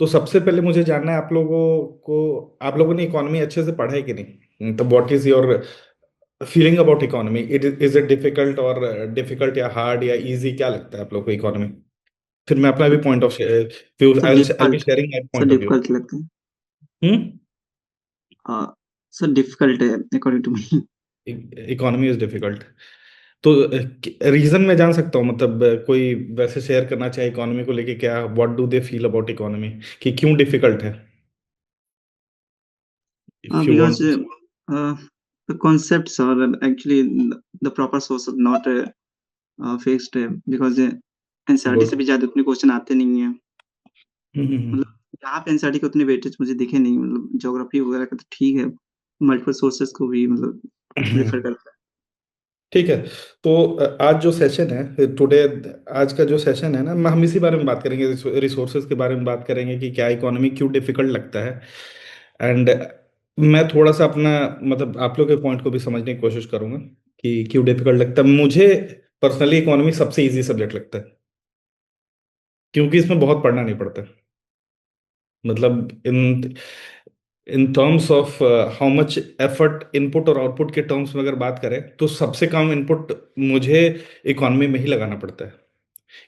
तो सबसे पहले मुझे जानना है आप लोगों को, आप लोगों ने इकोनॉमी अच्छे से पढ़ा है कि नहीं? तो what is your feeling about economy? Is it difficult और डिफिकल्ट या हार्ड या इजी, क्या लगता है आप लोग को इकोनॉमी? फिर मैं अपना भी point of view, sir I be difficult sharing my sir point of view. Difficult लगता है। हम्म। सर डिफिकल्ट है according to me. Economy is difficult, तो रीजन मैं जान सकता हूँ? मतलब कोई वैसे शेयर करना चाहे इकोनॉमी को लेके, क्या what do they feel about economy, कि क्यों डिफिकल्ट है? If you because want. the concepts or actually the proper source are not fixed because NCERT से गुड। भी ज्यादा उतने क्वेश्चन आते नहीं है। मतलब यहाँ पे एनसीईआरटी के उतने वेटेज मुझे दिखे नहीं, मतलब ज्योग्राफी वगैरह का तो ठीक है, मल्टीपल सोर्सेस को भी मतलब रेफर करता है। ठीक है। तो आज जो सेशन है टुडे, आज का जो सेशन है ना, हम इसी बारे में बात करेंगे, रिसोर्सेज के बारे में बात करेंगे कि क्या इकोनॉमी क्यों डिफिकल्ट लगता है। एंड मैं थोड़ा सा अपना, मतलब आप लोग के पॉइंट को भी समझने की कोशिश करूंगा कि क्यों डिफिकल्ट लगता है। मुझे पर्सनली इकोनॉमी सबसे इजी सब्जेक्ट लगता है, क्योंकि इसमें बहुत पढ़ना नहीं पड़ता। मतलब in in terms of how much effort, input और आउटपुट के टर्म्स में अगर बात करें, तो सबसे कम इनपुट मुझे इकोनॉमी में ही लगाना पड़ता है।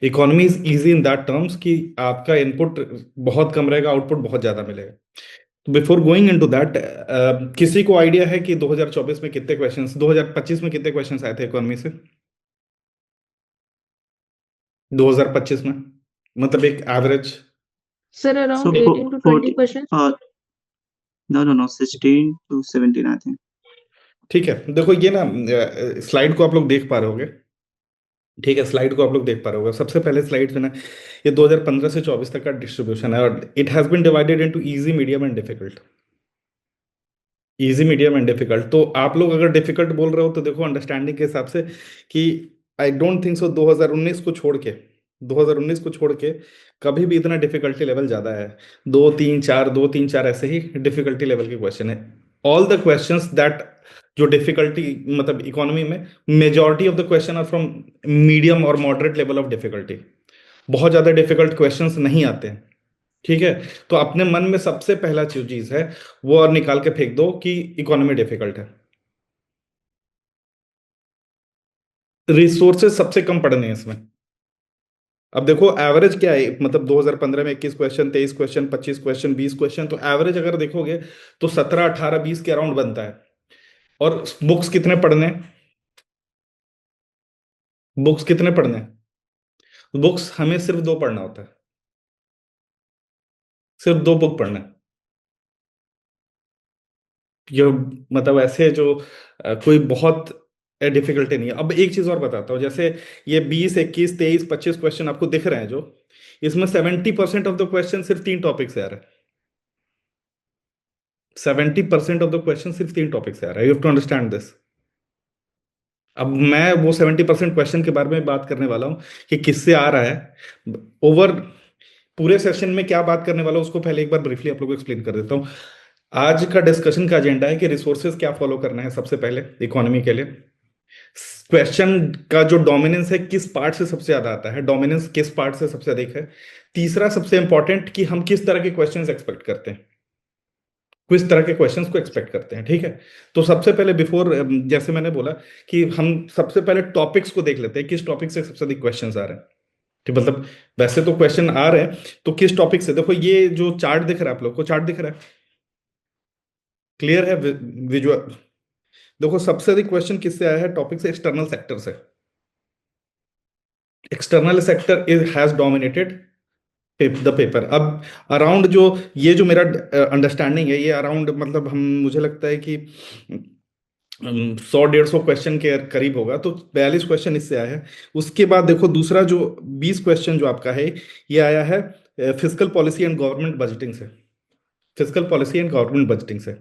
Economy is easy in that terms कि आपका इनपुट बहुत कम रहेगा, आउटपुट बहुत ज्यादा मिलेगा। तो बिफोर गोइंग इनटू दैट, किसी को आइडिया है कि 2024 में कितने क्वेश्चंस, 2025 में कितने क्वेश्चंस आए थे इकोनॉमी से? 2025 में, मतलब एक average. Sir, so around 18 to 20 forty questions. No no no 16 to 17 I think. ठीक है, देखो ये ना, स्लाइड को आप लोग देख पा रहे होगे। ठीक है, स्लाइड को आप लोग देख पा रहे होगे। सबसे पहले स्लाइड पे ना, ये 2015 से 24 तक का डिस्ट्रीब्यूशन है, और it has been divided into easy, medium and difficult. Easy, medium and difficult. तो आप लोग अगर डिफिकल्ट बोल रहे हो तो देखो अंडरस्टैंडिंग के हिसाब से कि आई डोंट थिंक सो 2019 को छोड़ के, 2019 को छोड़ के कभी भी इतना डिफिकल्टी लेवल ज्यादा है। दो तीन चार ऐसे ही डिफिकल्टी लेवल के क्वेश्चन है। ऑल द क्वेश्चंस दैट, जो डिफिकल्टी, मतलब इकोनॉमी में majority of the question are from medium और मॉडरेट लेवल ऑफ डिफिकल्टी। बहुत ज्यादा डिफिकल्ट क्वेश्चंस नहीं आते हैं। ठीक है। तो अपने मन में सबसे पहला जो चीज है, वो और निकाल के फेंक दो कि इकोनॉमी डिफिकल्ट है। रिसोर्सेज सबसे कम पड़ने हैं इसमें। अब देखो एवरेज क्या है, मतलब 2015 में 21 क्वेश्चन, 23 क्वेश्चन, 25 क्वेश्चन, 20 क्वेश्चन, तो एवरेज अगर देखोगे तो 17, 18, 20 के अराउंड बनता है। और बुक्स कितने पढ़ने हैं? बुक्स कितने पढ़ने हैं? बुक्स हमें सिर्फ दो पढ़ना होता है, सिर्फ दो बुक पढ़ना है। ये मतलब ऐसे जो कोई बहुत डिफिकल्टी नहीं है। अब एक चीज और बताता हूँ, जैसे ये 20, 21, 23, 25 क्वेश्चन आपको दिख रहे हैं जो, इसमें 70% ऑफ द क्वेश्चन सिर्फ तीन टॉपिक से आ रहा है। 70% ऑफ द क्वेश्चन सिर्फ तीन टॉपिक से आ रहा है, you have to understand this. अब मैं वो 70% क्वेश्चन के बारे में बात करने वाला हूँ कि किससे आ रहा है। ओवर पूरे सेशन में क्या बात करने वाला हूँ उसको पहले एक बार ब्रीफली आप लोगों को एक्सप्लेन कर देता हूँ। आज का डिस्कशन का एजेंडा है कि रिसोर्सेज क्या फॉलो करना है सबसे पहले इकोनॉमी के लिए। क्वेश्चन का जो डोमिनेंस है किस पार्ट से सबसे ज्यादा आता है, डोमिनेंस किस पार्ट से सबसे अधिक है। तीसरा सबसे इंपॉर्टेंट, कि हम किस तरह के क्वेश्चंस एक्सपेक्ट करते हैं, किस तरह के क्वेश्चंस को एक्सपेक्ट करते हैं। ठीक है। तो सबसे पहले बिफोर, जैसे मैंने बोला कि हम सबसे पहले टॉपिक्स को देख लेते हैं, किस टॉपिक से सबसे अधिक क्वेश्चंस आ रहे हैं। ठीक, मतलब वैसे तो क्वेश्चन आ रहे हैं, तो किस टॉपिक से। देखो ये जो चार्ट दिख रहा है, आप लोग को चार्ट दिख रहा है, क्लियर है विजुअल? देखो सबसे अधिक क्वेश्चन किससे आया है, टॉपिक से, एक्सटर्नल सेक्टर से। External sector is has dominated the paper. अब अराउंड जो, ये जो मेरा अंडरस्टैंडिंग है, ये अराउंड, मतलब हम, मुझे लगता है कि 100, 150 क्वेश्चन के करीब होगा। तो 42 क्वेश्चन इससे आया है। उसके बाद देखो दूसरा जो 20 क्वेश्चन जो आपका है, ये आया है fiscal policy and government budgeting से। Fiscal policy and government budgeting से।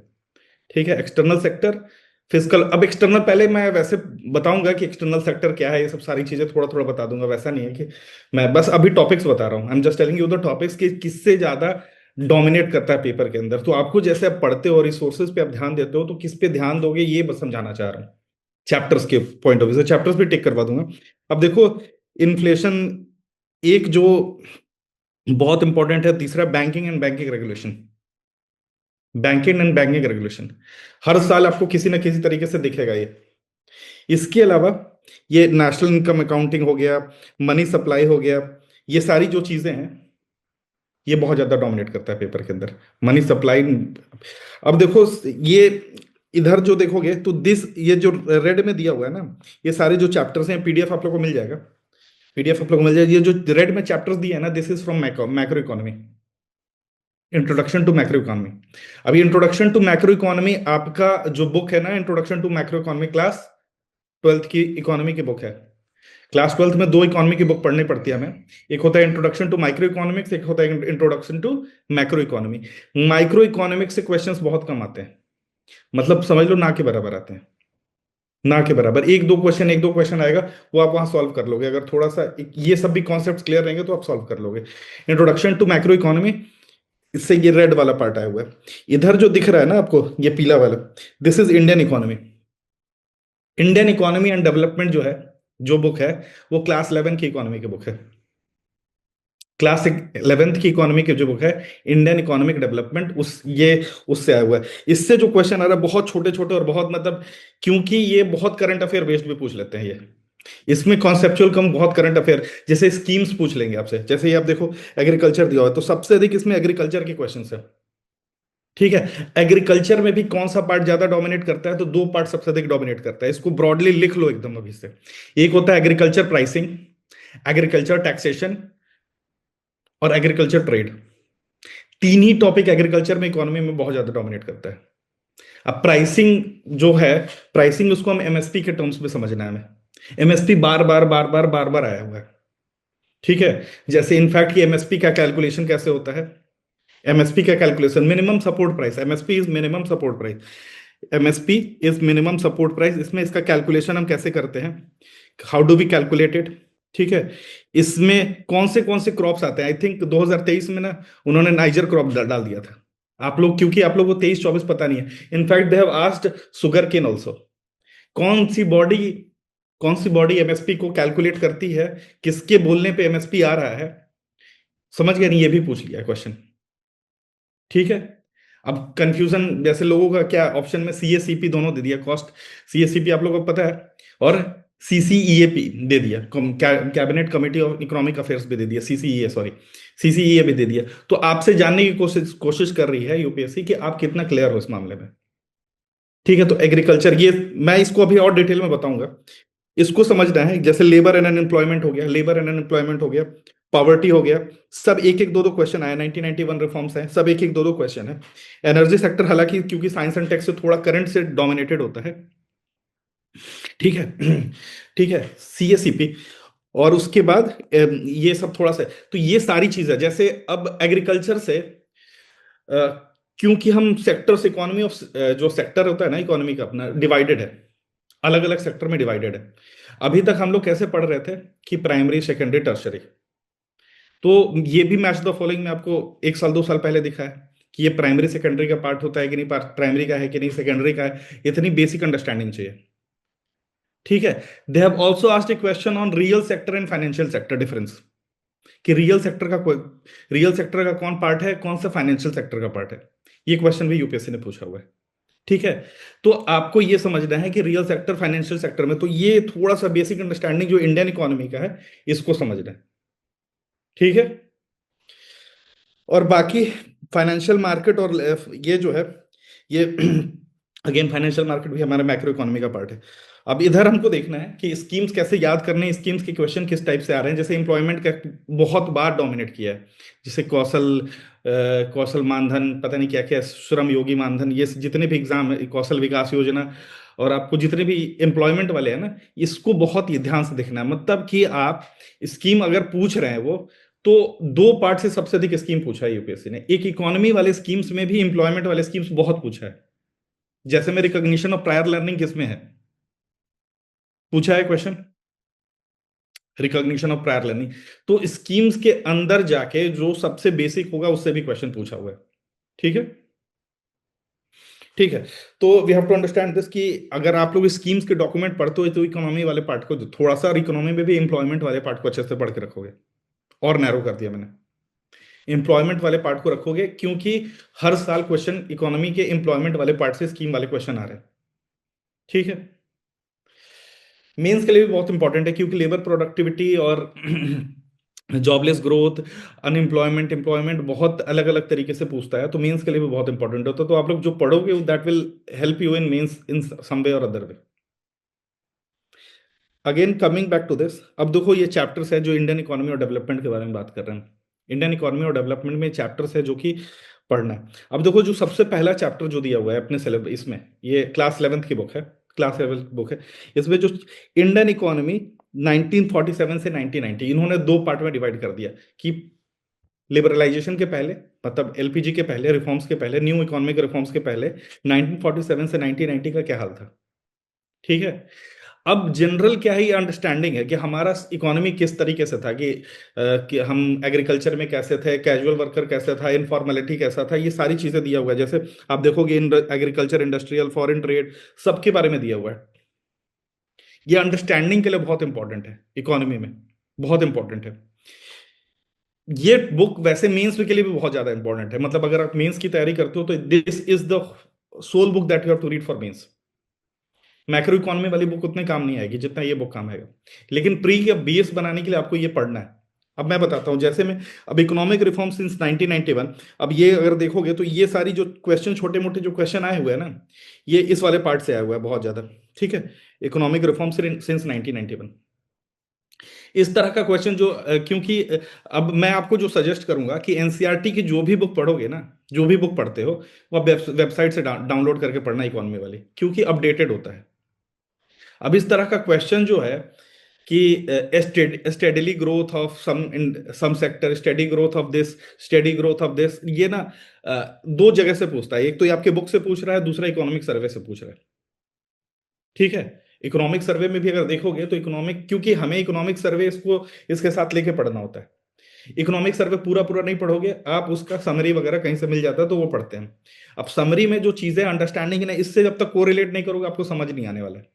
ठीक है। External sector, fiscal. अब एक्सटर्नल पहले मैं वैसे बताऊंगा कि एक्सटर्नल सेक्टर क्या है, ये सब सारी चीजें थोड़ा थोड़ा बता दूंगा। वैसा नहीं है कि मैं बस अभी टॉपिक्स बता रहा हूँ, I am just telling you the topics कि किससे ज्यादा डोमिनेट करता है पेपर के अंदर। तो आपको जैसे आप पढ़ते हो, रिसोर्सेज पे आप ध्यान देते हो, तो किस पे ध्यान दोगे ये बस समझाना चाह रहा हूँ। चैप्टर्स के पॉइंट ऑफ व्यू से चैप्टर्स भी टिक करवा दूंगा। अब देखो इन्फ्लेशन, एक जो बहुत इंपॉर्टेंट है तीसरा, banking and banking regulation. Banking and banking regulation हर साल आपको किसी ना किसी तरीके से दिखेगा ये। इसके अलावा ये नेशनल इनकम अकाउंटिंग हो गया, मनी सप्लाई हो गया, ये सारी जो चीजें हैं ये बहुत ज्यादा डोमिनेट करता है पेपर के अंदर, मनी सप्लाई। अब देखो ये इधर जो देखोगे तो दिस ये जो रेड में दिया हुआ है ना, ये सारे जो चैप्टर्स हैं, पीडीएफ आप लोग को मिल जाएगा, पीडीएफ आप लोग को मिल जाएगा। ये जो रेड में चैप्टर्स दिए हैं ना, this is from macro economy, introduction to macro economy. अभी इंट्रोडक्शन टू मैक्रो इकोनॉमी आपका जो बुक है ना, introduction to macro economy, class twelfth की इकोनॉमी की बुक है। क्लास ट्वेल्थ में दो इकोनॉमी की बुक पढ़नी पड़ती है हमें, एक होता है इंट्रोडक्शन टू माइक्रो इकोनॉमिक्स, एक होता है introduction to macro economy. Micro economics से क्वेश्चंस बहुत कम आते हैं, मतलब समझ लो ना के बराबर आते हैं, ना के बराबर, एक दो क्वेश्चन आएगा, वो आप वहां सॉल्व कर लोगे, अगर थोड़ा सा ये सब भी कॉन्सेप्ट क्लियर रहेंगे तो आप सॉल्व कर लोगे। इंट्रोडक्शन टू मैक्रो इकोनॉमी, इससे ये रेड वाला पार्ट आया हुआ है। इधर जो दिख रहा है ना आपको ये पीला वाला, this is Indian economy. Indian economy and development जो है, जो बुक है, वो क्लास 11 की इकोनॉमी की बुक है। क्लास 11th की इकोनॉमी की जो बुक है, इंडियन इकोनॉमिक डेवलपमेंट, उस ये उससे आया हुआ है। इससे जो क्वेश्चन आ रहा है बहुत छोटे छोटे और बहुत मतलब, क्योंकि ये बहुत करंट अफेयर बेस्ड भी पूछ लेते हैं ये, इसमें कॉन्सेप्चुअल कम, बहुत करंट अफेयर, जैसे स्कीम्स पूछ लेंगे आपसे, जैसे ये आप देखो एग्रीकल्चर दिया हुआ है तो सबसे अधिक इसमें एग्रीकल्चर के क्वेश्चन है। ठीक है, एग्रीकल्चर में भी कौन सा पार्ट ज्यादा डोमिनेट करता है, तो दो पार्ट सबसे अधिक डोमिनेट करता है, इसको ब्रॉडली लिख लो एकदम अभी से। एक होता है एग्रीकल्चर प्राइसिंग, एग्रीकल्चर टैक्सेशन और एग्रीकल्चर ट्रेड। तीन ही टॉपिक एग्रीकल्चर में इकोनॉमी में बहुत ज्यादा डोमिनेट करता है। अब प्राइसिंग जो है, प्राइसिंग उसको हम एमएसपी के टर्म्स में समझना है हमें। एमएसपी बार बार बार बार बार बार आया हुआ है। ठीक है, जैसे इनफैक्ट ये एमएसपी का कैलकुलेशन कैसे होता है, एमएसपी का calculation minimum support price, MSP is minimum support price, MSP is minimum support price, इसमें इसका कैलकुलेशन हम कैसे करते हैं, how do we calculate it. ठीक है, इसमें कौन से क्रॉप्स आते हैं, आई थिंक 2023 में ना उन्होंने नाइजर क्रॉप डाल दिया था। आप लोग, क्योंकि आप लोगों को 23-24 पता नहीं है, in fact they have asked sugar cane also. कौन सी बॉडी कौन सी बॉडी एमएसपी को कैलकुलेट करती है, किसके बोलने पे एमएसपी आ रहा है, समझ गए नहीं, ये भी पूछ लिया क्वेश्चन। ठीक है, अब कंफ्यूजन जैसे लोगों का क्या, ऑप्शन में सीएससीपी दोनों दे दिया, कॉस्ट सीएससीपी आप लोगों को पता है, और सीसीईएपी दे दिया, cabinet committee of economic affairs भी दे दिया, सीसीईए सॉरी, सीसीईए भी दे दिया। तो आपसे जानने की कोशिश कोशिश कर रही है यूपीएससी कि आप कितना क्लियर हो इस मामले में। ठीक है, तो एग्रीकल्चर ये मैं इसको अभी और डिटेल में बताऊंगा, इसको समझना है। जैसे लेबर एंड अनएम्प्लॉयमेंट हो गया, लेबर एंड अनएम्प्लॉयमेंट हो गया, पॉवर्टी हो गया, सब एक एक दो दो क्वेश्चन आए, 1991 रिफॉर्म्स हैं, सब एक एक दो दो क्वेश्चन है। एनर्जी सेक्टर हालांकि क्योंकि साइंस एंड टेक से थोड़ा करंट से डोमिनेटेड होता है। ठीक है, ठीक है, सीएसईपी, और उसके बाद ये सब थोड़ा सा, तो ये सारी चीजें जैसे अब एग्रीकल्चर से अ, क्योंकि हम सेक्टर्स, इकोनॉमी ऑफ जो सेक्टर होता है ना इकोनॉमी का अपना, डिवाइडेड है, अलग अलग सेक्टर में डिवाइडेड है। अभी तक हम लोग कैसे पढ़ रहे थे कि प्राइमरी सेकेंडरी टर्शरी, तो ये भी मैच द फॉलोइंग में आपको एक साल दो साल पहले दिखा है कि ये प्राइमरी सेकेंडरी का पार्ट होता है कि नहीं, प्राइमरी का है कि नहीं, सेकेंडरी का है, इतनी बेसिक अंडरस्टैंडिंग चाहिए। ठीक है, they have also asked A question on real sector and financial sector difference, कि रियल सेक्टर का कौन पार्ट है, कौन सा फाइनेंशियल सेक्टर का पार्ट है, ये क्वेश्चन भी यूपीएससी ने पूछा हुआ है। ठीक है, तो आपको ये समझना है कि रियल सेक्टर फाइनेंशियल सेक्टर में, तो ये थोड़ा सा बेसिक अंडरस्टैंडिंग जो इंडियन इकोनॉमी का है, इसको समझना है। ठीक है, और बाकी फाइनेंशियल मार्केट और ये जो है ये अगेन फाइनेंशियल मार्केट भी हमारे मैक्रो इकोनॉमी का पार्ट है। अब इधर हमको देखना है कि स्कीम्स कैसे याद करने हैं, स्कीम्स के क्वेश्चन किस टाइप से आ रहे हैं, जैसे एम्प्लॉयमेंट का बहुत बार डोमिनेट किया है, जैसे कौशल मानधन, पता नहीं क्या क्या, श्रम योगी मानधन, ये जितने भी एग्जाम है, कौशल विकास योजना, और आपको जितने भी एम्प्लॉयमेंट वाले हैं ना, इसको बहुत ही ध्यान से देखना है, मतलब कि आप स्कीम अगर पूछ रहे हैं वो, तो दो पार्ट से सबसे अधिक स्कीम पूछा है यूपीएससी ने, एक इकोनॉमी वाले स्कीम्स में भी एम्प्लॉयमेंट वाले स्कीम्स बहुत पूछा है। जैसे में रिकॉग्निशन ऑफ प्रायर लर्निंग किसमें है, पूछा है question, recognition of prior learning, तो स्कीम्स के अंदर जाके जो सबसे बेसिक होगा उससे भी क्वेश्चन पूछा हुआ है। ठीक है, ठीक है, तो we have to understand this कि अगर आप लोग स्कीम्स के डॉक्यूमेंट पढ़ते हो तो इकोनॉमी वाले पार्ट को थोड़ा सा, और इकोनॉमी में भी एम्प्लॉयमेंट वाले पार्ट को अच्छे से पढ़ के रखोगे, और नैरो कर दिया मैंने। एम्प्लॉयमेंट वाले पार्ट को रखोगे, क्योंकि हर साल क्वेश्चन इकोनॉमी के एम्प्लॉयमेंट वाले पार्ट से स्कीम वाले क्वेश्चन आ रहे हैं। ठीक है। मेंस के लिए भी बहुत इंपॉर्टेंट है, क्योंकि लेबर प्रोडक्टिविटी और जॉबलेस ग्रोथ, अनएम्प्लॉयमेंट, एम्प्लॉयमेंट बहुत अलग अलग तरीके से पूछता है, तो मेंस के लिए भी बहुत इंपॉर्टेंट होता है। तो आप लोग जो पढ़ोगे that will help you in mains in some way or other way. Again coming back to this, अब देखो ये चैप्टर्स है जो इंडियन इकोनॉमी और डेवलपमेंट के बारे में बात कर रहे हैं। इंडियन इकोनॉमी और डेवलपमेंट में चैप्टर्स है जो कि पढ़ना है। अब देखो जो सबसे पहला चैप्टर जो दिया हुआ है अपने सिलेबस, इसमें ये क्लास 11th की बुक है, क्लास 11th बुक है। इसमें जो इंडियन इकोनॉमी 1947 से 1990, इन्होंने दो पार्ट में डिवाइड कर दिया कि लिबरलाइजेशन के पहले, मतलब एलपीजी के पहले, रिफॉर्म्स के पहले, न्यू इकोनॉमिक रिफॉर्म्स के पहले 1947 से 1990 का क्या हाल था। ठीक है। अब जनरल क्या है, ये अंडरस्टैंडिंग है कि हमारा इकोनॉमी किस तरीके से था, कि हम एग्रीकल्चर में कैसे थे, कैजुअल वर्कर कैसे था, इनफॉर्मेलिटी कैसा था, ये सारी चीजें दिया हुआ है। जैसे आप देखोगे एग्रीकल्चर, इंडस्ट्रियल, फॉरेन ट्रेड, सबके बारे में दिया हुआ है। ये अंडरस्टैंडिंग के लिए बहुत इंपॉर्टेंट है, इकोनॉमी में बहुत इंपॉर्टेंट है। ये बुक वैसे मेंस के लिए भी बहुत ज्यादा इंपॉर्टेंट है, मतलब अगर आप मेंस की तैयारी करते हो तो this is the sole book that you have to read for mains. Macro economy वाली बुक उतने काम नहीं आएगी जितना ये बुक काम आएगा, लेकिन प्री के बेस बनाने के लिए आपको ये पढ़ना है। अब मैं बताता हूं, जैसे मैं अब इकोनॉमिक रिफॉर्म सिंस 1991, अब ये अगर देखोगे तो ये सारी जो क्वेश्चन, छोटे मोटे जो क्वेश्चन आए हुए हैं ना, ये इस वाले पार्ट से आया हुआ है बहुत ज्यादा। ठीक है। इकोनॉमिक रिफॉर्म सिंस 1991, इस तरह का क्वेश्चन जो क्योंकि अब मैं आपको जो सजेस्ट करूंगा कि एनसीईआरटी की जो भी बुक पढ़ोगे ना, जो भी बुक पढ़ते हो, वह वेबसाइट से डाउनलोड करके पढ़ना इकोनॉमी वाली, क्योंकि अपडेटेड होता है। अब इस तरह का क्वेश्चन जो है कि steadily growth of some sector, steady growth of this, steady growth of this, ये ना दो जगह से पूछता है। एक तो ये आपके बुक से पूछ रहा है, दूसरा इकोनॉमिक सर्वे से पूछ रहा है। ठीक है। इकोनॉमिक सर्वे में भी अगर देखोगे तो इकोनॉमिक, क्योंकि हमें इकोनॉमिक सर्वे इसको इसके साथ लेके पढ़ना होता है। इकोनॉमिक सर्वे पूरा पूरा नहीं पढ़ोगे आप, उसका समरी वगैरह कहीं से मिल जाता है तो वो पढ़ते हैं। अब समरी में जो चीजें अंडरस्टैंडिंग है ना, इससे जब तक कोरिलेट नहीं करोगे आपको समझ नहीं आने वाला है,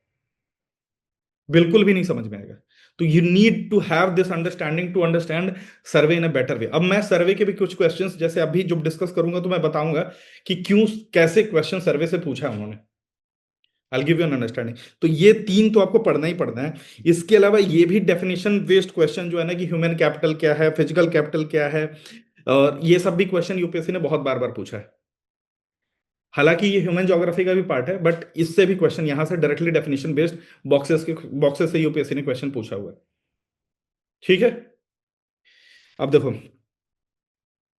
बिल्कुल भी नहीं समझ में आएगा। तो you need to have this understanding to understand survey in a better way. अब मैं सर्वे के भी कुछ क्वेश्चंस जैसे अभी जो डिस्कस करूंगा तो मैं बताऊंगा कि क्यों, कैसे क्वेश्चन सर्वे से पूछा है उन्होंने। I give you an understanding. तो ये तीन तो आपको पढ़ना ही पढ़ना है। इसके अलावा ये भी डेफिनेशन बेस्ड क्वेश्चन जो है ना, कि ह्यूमन कैपिटल क्या है, फिजिकल कैपिटल क्या है, और ये सब भी क्वेश्चन यूपीएससी ने बहुत बार बार पूछा है। हालांकि ये ह्यूमन ज्योग्राफी का भी पार्ट है, बट इससे भी क्वेश्चन यहां से डायरेक्टली डेफिनेशन बेस्ड बॉक्सेस से यूपीएससी ने क्वेश्चन पूछा हुआ है। ठीक है। अब देखो,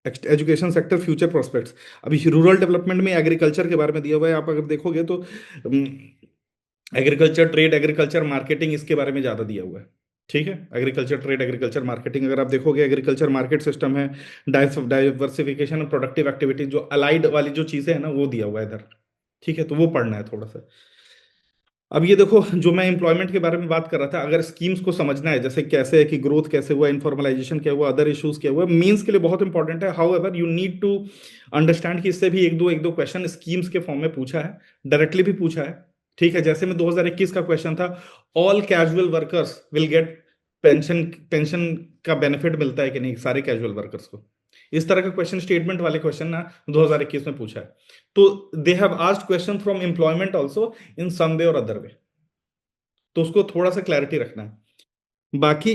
एजुकेशन सेक्टर फ्यूचर प्रोस्पेक्ट्स, अभी रूरल डेवलपमेंट में एग्रीकल्चर के बारे में दिया हुआ है। आप अगर देखोगे तो एग्रीकल्चर ट्रेड, एग्रीकल्चर मार्केटिंग, इसके बारे में ज्यादा दिया हुआ है। ठीक है। एग्रीकल्चर ट्रेड, एग्रीकल्चर मार्केटिंग, अगर आप देखोगे एग्रीकल्चर मार्केट सिस्टम है, डाइवर्सिफिकेशन और प्रोडक्टिव एक्टिविटी, जो अलाइड वाली जो चीजें है ना, वो दिया हुआ है इधर। ठीक है। तो वो पढ़ना है थोड़ा सा। अब ये देखो, जो मैं एम्प्लॉयमेंट के बारे में बात कर रहा था, अगर स्कीम्स को समझना है, जैसे कैसे है कि ग्रोथ कैसे हुआ, इन्फॉर्मलाइजेशन क्या हुआ, अदर इश्यूज क्या हुआ, मीन्स के लिए बहुत इंपॉर्टेंट है। However you need to understand कि इससे भी एक दो क्वेश्चन स्कीम्स के फॉर्म में पूछा है, डायरेक्टली भी पूछा है। ठीक है। जैसे में 2021 का क्वेश्चन था, all casual workers will get pension, pension का बेनिफिट मिलता है कि नहीं सारे कैजुअल वर्कर्स को। इस तरह का क्वेश्चन, स्टेटमेंट वाले क्वेश्चन ना 2021 में पूछा है। तो they have asked question from employment also in some way or other वे, तो उसको थोड़ा सा क्लैरिटी रखना है। बाकी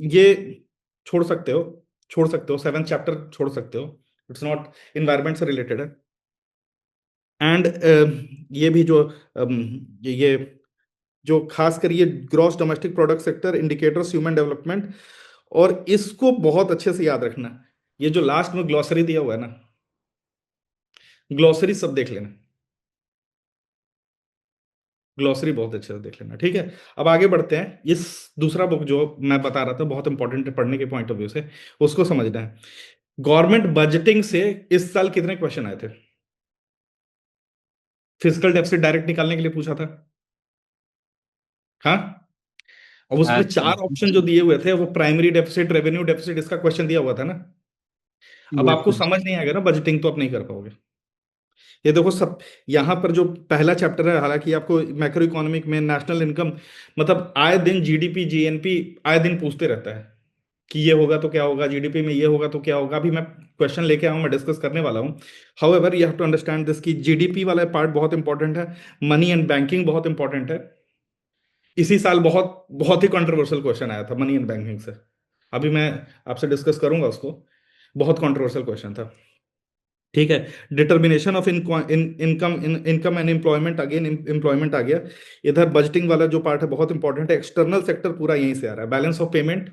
ये छोड़ सकते हो, छोड़ सकते हो, 7th चैप्टर छोड़ सकते हो, इट्स नॉट, इन्वायरमेंट से रिलेटेड है। एंड ये भी जो ये जो खास कर ये gross domestic product sector indicators human development, और इसको बहुत अच्छे से याद रखना। ये जो लास्ट में ग्लॉसरी दिया हुआ है ना, ग्लॉसरी सब देख लेना, ग्लॉसरी बहुत अच्छे से देख लेना। ठीक है। अब आगे बढ़ते हैं। इस दूसरा बुक जो मैं बता रहा था बहुत इंपॉर्टेंट है पढ़ने के पॉइंट ऑफ व्यू से, उसको समझना है। गवर्नमेंट बजटिंग से इस साल कितने क्वेश्चन आए थे? फिजिकल डेफिसिट डायरेक्ट निकालने के लिए पूछा था। हाँ। अब उसमें अच्छा। चार ऑप्शन जो दिए हुए थे, वो प्राइमरी डेफिसिट, रेवेन्यू डेफिसिट, इसका क्वेश्चन दिया हुआ था ना। अब यस आपको सर। समझ नहीं आएगा ना बजटिंग, तो आप नहीं कर पाओगे। ये देखो सब, यहां पर जो पहला चैप्टर है, हालांकि आपको मैक्रो इकोनॉमिक में नेशनल इनकम, मतलब आए दिन जीडीपी, जीएनपी आए दिन पूछते रहता है। कि ये होगा तो क्या होगा, जीडीपी में ये होगा तो क्या होगा। अभी मैं क्वेश्चन लेके आऊँ, मैं डिस्कस करने वाला हूँ। However you have to understand this कि जीडीपी वाला पार्ट बहुत इंपॉर्टेंट है, मनी एंड बैंकिंग बहुत इंपॉर्टेंट है। इसी साल बहुत बहुत ही कंट्रोवर्शियल क्वेश्चन आया था मनी एंड बैंकिंग से, अभी मैं आपसे डिस्कस करूंगा उसको। बहुत कंट्रोवर्शियल क्वेश्चन था। ठीक है। Determination of income and employment, again employment आ गया। इधर बजटिंग वाला जो पार्ट है बहुत इंपॉर्टेंट है, एक्सटर्नल सेक्टर पूरा यहीं से आ रहा है, balance of payment,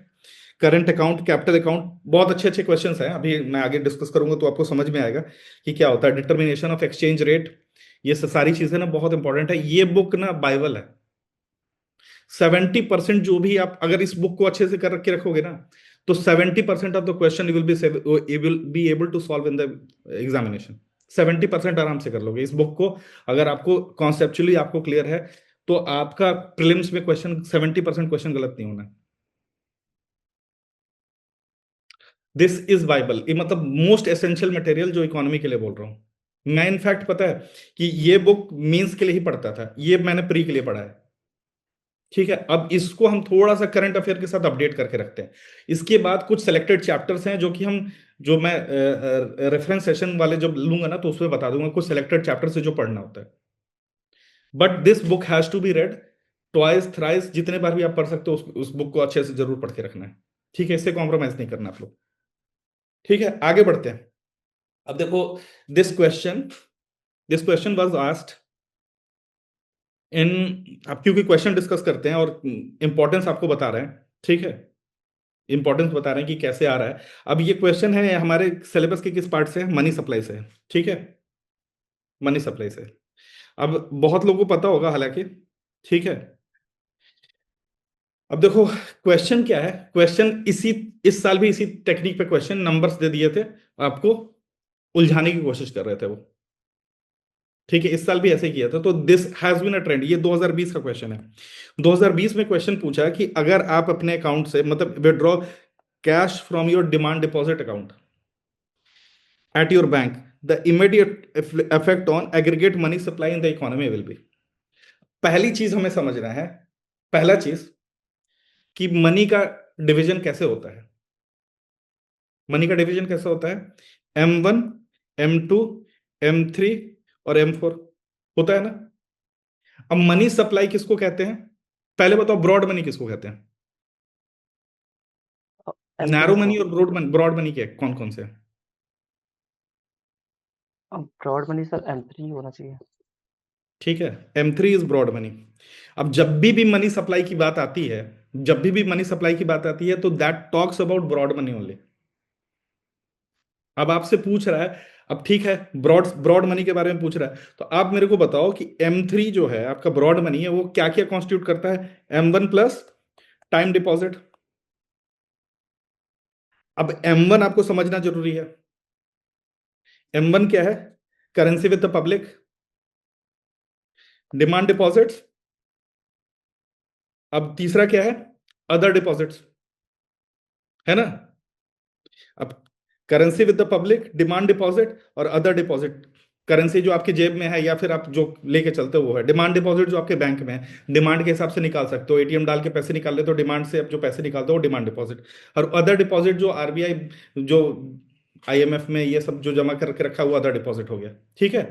current account, capital account. बहुत अच्छे अच्छे क्वेश्चंस हैं, अभी मैं आगे डिस्कस करूंगा तो आपको समझ में आएगा कि क्या होता है। डिटर्मिनेशन ऑफ एक्सचेंज रेट, ये सारी चीजें ना बहुत इंपॉर्टेंट है। ये बुक ना बाइबल है। 70% जो भी आप अगर इस बुक को अच्छे से कर के रखोगे ना, तो 70% of the question you will be able to solve in the examination. 70% आराम से कर लोगे इस बुक को। अगर आपको कॉन्सेप्चुअली आपको क्लियर है, तो आपका प्रीलिम्स में क्वेश्चन 70% क्वेश्चन गलत नहीं होना। दिस इज बाइबल, ये मतलब मोस्ट एसेंशियल मटेरियल जो इकोनॉमी के लिए बोल रहा हूं मैं। इनफैक्ट पता है कि ये बुक मींस के लिए ही पढ़ता था, ये मैंने प्री के लिए पढ़ा है। ठीक है, अब इसको हम थोड़ा सा करंट अफेयर के साथ अपडेट करके रखते हैं। इसके बाद कुछ सेलेक्टेड चैप्टर्स हैं जो कि हम, जो मैं रेफरेंस सेशन वाले जब लूंगा ना तो उसमें बता दूंगा कुछ सेलेक्टेड चैप्टर से जो पढ़ना होता है। But this book has to be read twice thrice, जितने बार भी आप पढ़ सकते हो उस बुक को अच्छे से जरूर पढ़ के रखना है। ठीक है, इससे कॉम्प्रोमाइज नहीं करना आप लोग। ठीक है, आगे बढ़ते हैं। अब देखो, this question this question was asked in, अब क्योंकि क्वेश्चन डिस्कस करते हैं और इंपॉर्टेंस आपको बता रहे हैं। ठीक है, इंपॉर्टेंस बता रहे हैं कि कैसे आ रहा है। अब ये क्वेश्चन है हमारे सिलेबस के किस पार्ट से है? मनी सप्लाई से है। ठीक है, मनी सप्लाई से। अब बहुत लोगों को पता होगा हालांकि। ठीक है, अब देखो क्वेश्चन क्या है। क्वेश्चन इस साल भी इसी टेक्निक पे क्वेश्चन नंबर्स दे दिए थे, आपको उलझाने की कोशिश कर रहे थे वो। ठीक है, इस साल भी ऐसे किया था। तो this has been a trend, ये 2020 का क्वेश्चन है। 2020 में क्वेश्चन पूछा कि अगर आप अपने अकाउंट से मतलब withdraw cash from your demand deposit account at your bank, the immediate effect on aggregate money supply in the economy will be। पहली चीज हमें समझना है, पहला चीज कि मनी का डिवीजन कैसे होता है। मनी का डिवीजन कैसे होता है? M1, M2, M3 और M4 होता है ना। अब मनी सप्लाई किसको कहते हैं? पहले बताओ, ब्रॉड मनी किसको कहते हैं? M3 नैरो मनी को। और ब्रॉड मनी के कौन कौन से हैं? ब्रॉड मनी सर M3 होना चाहिए। ठीक है, M3 इज ब्रॉड मनी। अब जब भी मनी सप्लाई की बात आती है, जब भी मनी सप्लाई की बात आती है, तो that talks about broad money only. अब आपसे पूछ रहा है, अब ठीक है, ब्रॉड ब्रॉड मनी के बारे में पूछ रहा है, तो आप मेरे को बताओ कि M3 जो है आपका ब्रॉड मनी है, वो क्या क्या कॉन्स्टिट्यूट करता है? M1 plus time deposit. अब M1 आपको समझना जरूरी है। M1 क्या है? Currency with the public, demand deposits. अब तीसरा क्या है? अदर डिपॉजिट्स, है ना। अब currency with the public, demand deposit और अदर डिपॉजिट। करेंसी जो आपकी जेब में है या फिर आप जो लेके चलते हो वो है। डिमांड डिपॉजिट जो आपके बैंक में है, डिमांड के हिसाब से निकाल सकते हो, एटीएम डाल के पैसे निकाल लेते हो, डिमांड से आप जो पैसे निकालते हो वो डिमांड डिपॉजिट। और अदर डिपॉजिट जो आरबीआई, जो आईएमएफ में ये सब जो जमा करके रखा हुआ अदर डिपॉजिट हो गया। ठीक है,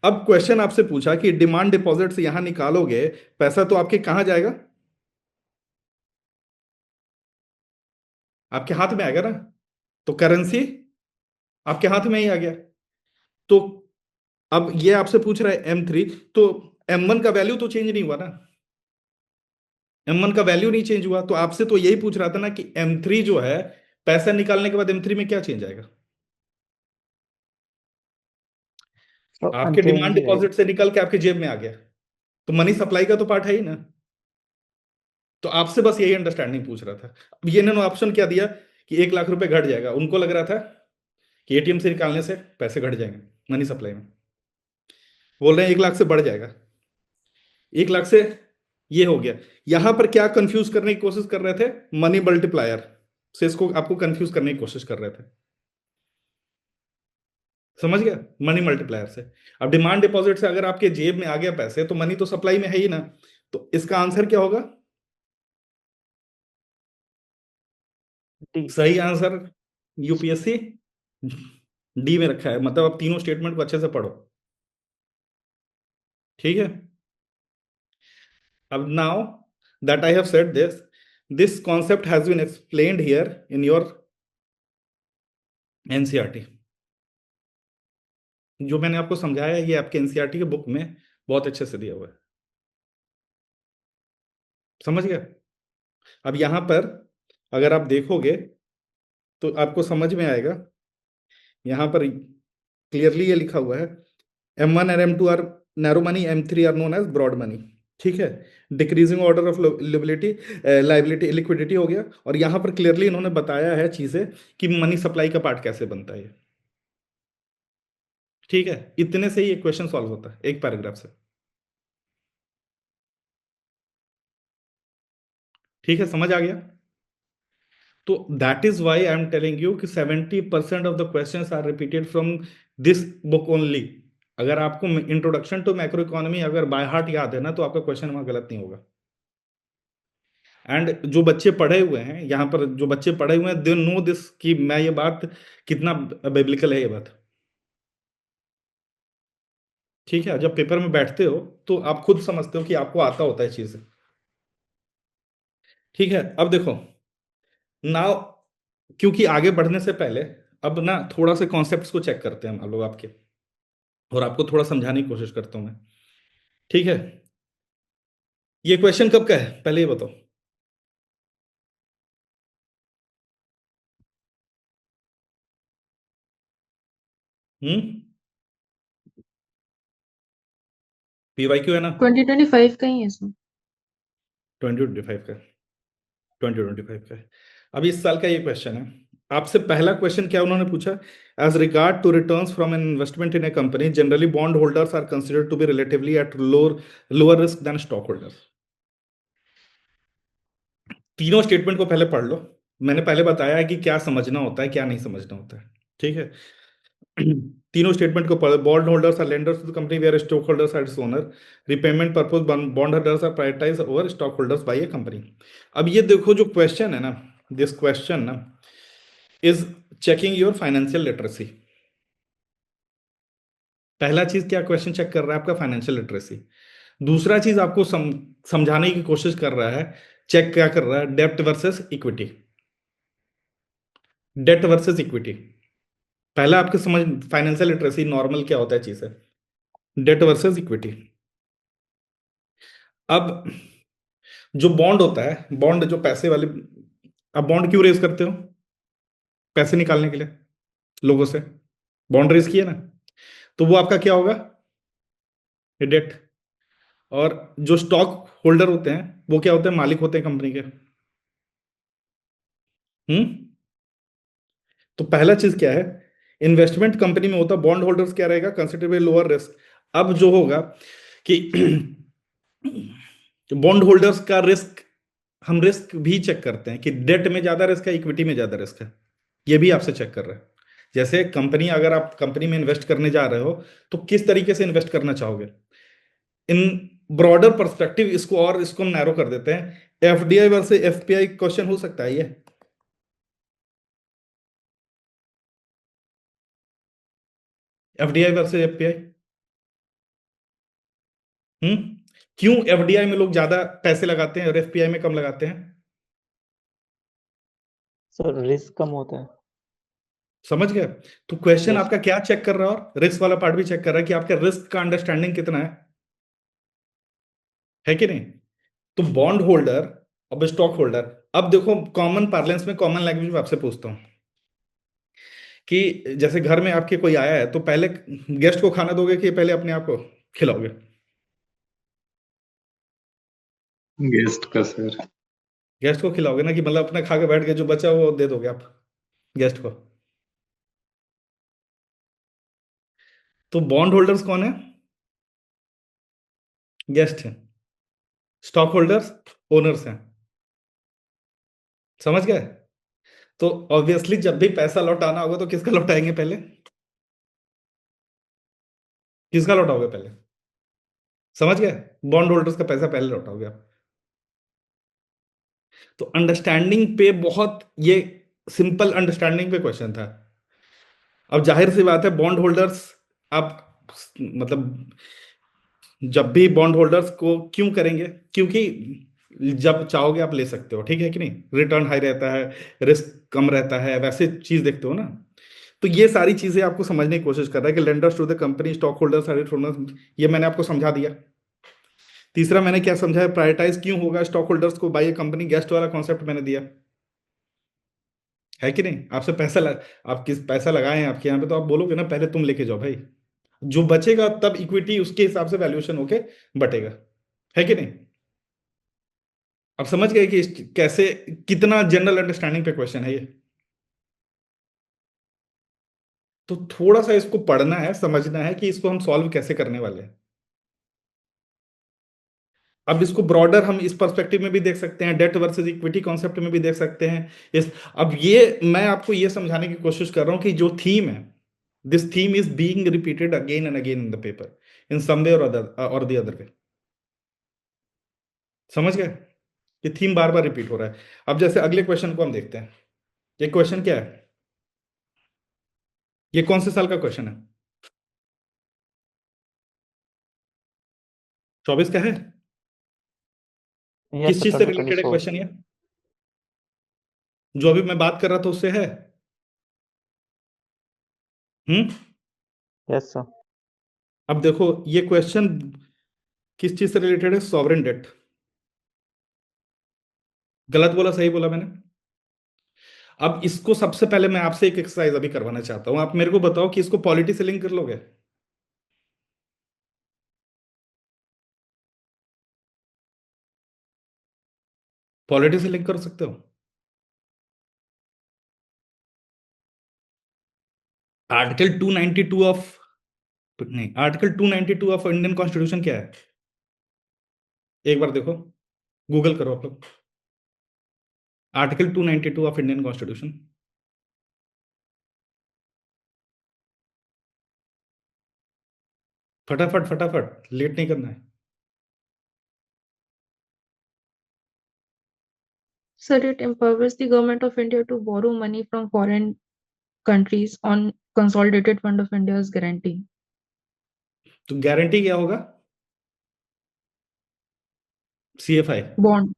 अब क्वेश्चन आपसे पूछा कि डिमांड डिपॉजिट से यहां निकालोगे पैसा तो आपके कहां जाएगा? आपके हाथ में आएगा ना। तो करेंसी आपके हाथ में ही आ गया। तो अब ये आपसे पूछ रहा है M3, तो M1 का वैल्यू तो चेंज नहीं हुआ ना। M1 का वैल्यू नहीं चेंज हुआ, तो आपसे तो यही पूछ रहा था ना कि M3 जो है, पैसा निकालने के बाद M3 में क्या चेंज आएगा? तो आपके डिमांड अनचेंज ही रहेगा। डिपॉजिट से निकल के आपके जेब में आ गया, तो मनी सप्लाई का तो पार्ट है ही ना। तो आपसे बस यही अंडरस्टैंडिंग पूछ रहा था। अब ये इन्होंने ऑप्शन क्या दिया कि 1 लाख रुपए घट जाएगा, उनको लग रहा था कि एटीएम से निकालने से पैसे घट जाएंगे मनी सप्लाई में। बोल रहे हैं 1 लाख से बढ़ जाएगा, 1 लाख से ये हो गया। यहां पर क्या कंफ्यूज करने की कोशिश कर रहे थे? मनी मल्टीप्लायर से इसको आपको कंफ्यूज करने की कोशिश कर रहे थे। समझ गया, मनी मल्टीप्लायर से। अब डिमांड डिपॉजिट से अगर आपके जेब में आ गया पैसे, तो मनी तो सप्लाई में है ही ना। तो इसका आंसर क्या होगा? सही आंसर यूपीएससी डी में रखा है, मतलब अब तीनों स्टेटमेंट को अच्छे से पढ़ो। ठीक है। अब now that I have said this, this concept has been explained here in your NCERT. जो मैंने आपको समझाया है ये आपके एनसीईआरटी के बुक में बहुत अच्छे से दिया हुआ है। समझ गया? अब यहां पर अगर आप देखोगे तो आपको समझ में आएगा, यहां पर क्लियरली ये लिखा हुआ है, M1 और M2 are narrow money, M3 are known as broad money. ठीक है। Decreasing order of liability, liability, liquidity हो गया। और यहां पर क्लियरली इन्होंने बताया है चीजें कि मनी सप्लाई का पार्ट कैसे बनता है। ठीक है। इतने से ही एक क्वेश्चन सॉल्व होता है एक पैराग्राफ से। ठीक है, समझ आ गया? तो that is why I am telling you कि 70% of the question are repeated from this book only. अगर आपको इंट्रोडक्शन टू मैक्रो इकोनॉमी अगर बाय हार्ट याद है ना, तो आपका क्वेश्चन वहां गलत नहीं होगा। एंड जो बच्चे पढ़े हुए हैं यहाँ पर, जो बच्चे पढ़े हुए हैं, दे नो दिस कि मैं ये बात कितना बिब्लिकल है ये बात। ठीक है। जब पेपर में बैठते हो तो आप खुद समझते हो कि आपको आता होता है चीज। ठीक है। अब देखो नाउ, क्योंकि आगे बढ़ने से पहले अब ना थोड़ा सा कॉन्सेप्ट्स को चेक करते हैं हम लोग आपके, और आपको थोड़ा समझाने की कोशिश करता हूं मैं। ठीक है। ये क्वेश्चन कब का है पहले ये बताओ। हम्म। पीवाईक्यू है ना? 2025 का ही है सर। 2025 का, 2025 का है। अब इस साल का ये क्वेश्चन है। आपसे पहला क्वेश्चन क्या उन्होंने पूछा, as regard to returns from an investment in a company generally bond holders are considered to be relatively at lower lower risk than stock holders. तीनों स्टेटमेंट को पहले पढ़ लो। मैंने पहले बताया है कि क्या समझना होता है क्या नहीं समझना होता है। ठीक है। तीनों स्टेटमेंट को पढ़ो। Bond holders are lenders to the company where stock holders are its owner. Repayment purpose bond holders are prioritize over stock holders by a company. अब ये देखो जो क्वेश्चन है ना, दिस क्वेश्चन ना is checking your financial literacy. पहला चीज क्या क्वेश्चन चेक कर रहा है, आपका फाइनेंशियल लिटरेसी। दूसरा चीज आपको समझाने की कोशिश कर रहा है, चेक क्या कर रहा है, डेप्ट versus equity. Debt versus equity. पहला आपके समझ, फाइनेंशियल लिटरेसी नॉर्मल क्या होता है चीज है, डेट वर्सेस इक्विटी। अब जो बॉन्ड होता है, बॉन्ड जो पैसे वाले, अब बॉन्ड क्यों रेज करते हो, पैसे निकालने के लिए लोगों से। बॉन्ड रेज किया ना, तो वो आपका क्या होगा, डेट। और जो स्टॉक होल्डर होते हैं वो क्या होते हैं, मालिक होते हैं कंपनी के। हम्म। तो पहला चीज क्या है, इन्वेस्टमेंट कंपनी में होता, बॉन्ड होल्डर्स क्या रहेगा, कंसिडरेबल लोअर रिस्क। अब जो होगा कि बॉन्ड होल्डर्स का रिस्क, हम रिस्क भी चेक करते हैं कि डेट में ज्यादा रिस्क है, इक्विटी में ज्यादा रिस्क है, ये भी आपसे चेक कर रहे हैं। जैसे कंपनी, अगर आप कंपनी में इन्वेस्ट करने जा रहे हो तो किस तरीके से इन्वेस्ट करना चाहोगे, इन ब्रॉडर पर्सपेक्टिव। इसको और इसको हम नैरो कर देते हैं, एफडीआई वर्सेस एफपीआई क्वेश्चन हो सकता है ये। FDI versus FPI. हम्म। क्यों एफडीआई में लोग ज्यादा पैसे लगाते हैं और एफपीआई में कम लगाते हैं? सर रिस्क कम होता है। समझ गए? तो क्वेश्चन यस। आपका क्या चेक कर रहा है, और रिस्क वाला पार्ट भी चेक कर रहा है कि आपका रिस्क का अंडरस्टैंडिंग कितना है कि नहीं। तो बॉन्ड होल्डर, अब स्टॉक होल्डर। अब देखो कॉमन पार्लेंस में, कॉमन लैंग्वेज में आपसे पूछता हूं कि जैसे घर में आपके कोई आया है तो पहले गेस्ट को खाना दोगे कि पहले अपने आप को खिलाओगे? गेस्ट का सर। गेस्ट को खिलाओगे ना, कि मतलब अपना खा के बैठ के जो बचा वो दे दोगे आप गेस्ट को? तो बॉन्ड होल्डर्स कौन है, गेस्ट हैं। स्टॉक होल्डर्स ओनर्स हैं। समझ गए? तो ऑब्वियसली जब भी पैसा लौटाना होगा तो किसका लौटाएंगे पहले, किसका लौटाओगे पहले? समझ गए? बॉन्ड होल्डर्स का पैसा पहले लौटाओगे आप। तो अंडरस्टैंडिंग पे बहुत ये सिंपल अंडरस्टैंडिंग पे क्वेश्चन था। अब जाहिर सी बात है बॉन्ड होल्डर्स, आप मतलब जब भी बॉन्ड होल्डर्स को क्यों करेंगे, क्योंकि जब चाहोगे आप ले सकते हो, ठीक है कि नहीं, रिटर्न हाई रहता है, रिस्क कम रहता है, वैसे चीज देखते हो ना। तो ये सारी चीजें आपको समझने की कोशिश कर रहा है कि lenders to the company, stock holders are owners, ये मैंने आपको समझा दिया। तीसरा मैंने क्या समझाया, प्रायोरिटाइज क्यों होगा स्टॉक होल्डर्स को बाय ए कंपनी, गेस्ट वाला कॉन्सेप्ट मैंने दिया है कि नहीं। आपसे आप किस पैसा लगाए हैं आपके यहाँ पे, तो आप बोलोगे ना पहले तुम लेके जाओ भाई, जो बचेगा तब इक्विटी उसके हिसाब से वैल्यूएशन होके बटेगा, है कि नहीं। आप समझ गए कि कैसे, कितना जनरल अंडरस्टैंडिंग पे क्वेश्चन है ये। तो थोड़ा सा इसको पढ़ना है, समझना है कि इसको हम सॉल्व कैसे करने वाले हैं। अब इसको ब्रॉडर हम इस पर्सपेक्टिव में भी देख सकते हैं, डेट वर्सेस इक्विटी कॉन्सेप्ट में भी देख सकते हैं। इस अब ये मैं आपको ये समझाने की कोशिश कर रहा हूं कि जो थीम है, this theme is being repeated again and again in the paper in some way or the other way. समझ गए, ये थीम बार बार रिपीट हो रहा है। अब जैसे अगले क्वेश्चन को हम देखते हैं। ये क्वेश्चन क्या है, ये कौन से साल का क्वेश्चन है, 24 का है। यस किस सर, चीज से ट्वेंटी ट्वेंटी रिलेटेड है फोर क्वेश्चन ये, जो अभी मैं बात कर रहा था उससे है। हम्म। Yes sir. अब देखो ये क्वेश्चन किस चीज से रिलेटेड है, सॉवरेन डेट। गलत बोला सही बोला मैंने। अब इसको सबसे पहले मैं आपसे एक एक्सरसाइज अभी करवाना चाहता हूं, आप मेरे को बताओ कि इसको पॉलिटी से लिंक कर लोगे। पॉलिटी से लिंक कर सकते हो। आर्टिकल 292 ऑफ, नहीं, आर्टिकल 292 ऑफ इंडियन कॉन्स्टिट्यूशन क्या है, एक बार देखो, गूगल करो आप लोग, आर्टिकल 292 ऑफ इंडियन कॉन्स्टिट्यूशन। फटाफट फटाफट, लेट नहीं करना है। Sir, it empowers the government of India to borrow money from foreign countries on Consolidated Fund of India's guarantee. तो गारंटी क्या होगा, CFI, Bond.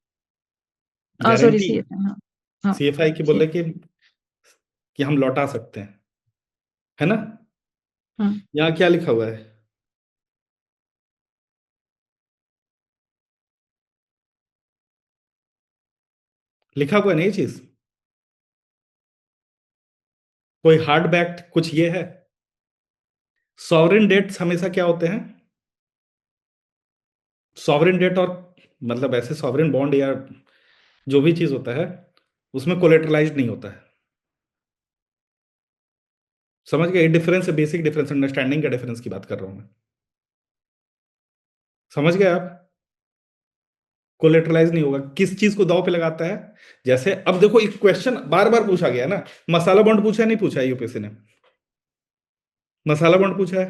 Sorry, guarantee. CFI. हाँ, सीएफआई की बोल रहे CFI. कि हम लौटा सकते हैं, है ना। हम्म, यहाँ क्या लिखा हुआ है, लिखा हुआ है नहीं ये चीज, कोई हार्ड बैक्ट कुछ ये है। सॉवरेन डेट्स हमेशा क्या होते हैं, सॉवरेन डेट और मतलब ऐसे सॉवरेन बॉन्ड या जो भी चीज होता है उसमें कोलेटरलाइज नहीं होता है। समझ गए, डिफरेंस है, बेसिक डिफरेंस, अंडरस्टैंडिंग का डिफरेंस की बात कर रहा हूं मैं। समझ गए आप, कोलेटरलाइज नहीं होगा, किस चीज को दाव पे लगाता है। जैसे अब देखो एक क्वेश्चन बार बार पूछा गया है ना, मसाला बॉन्ड पूछा है नहीं पूछा है यूपीएससी ने, मसाला बॉन्ड पूछा है।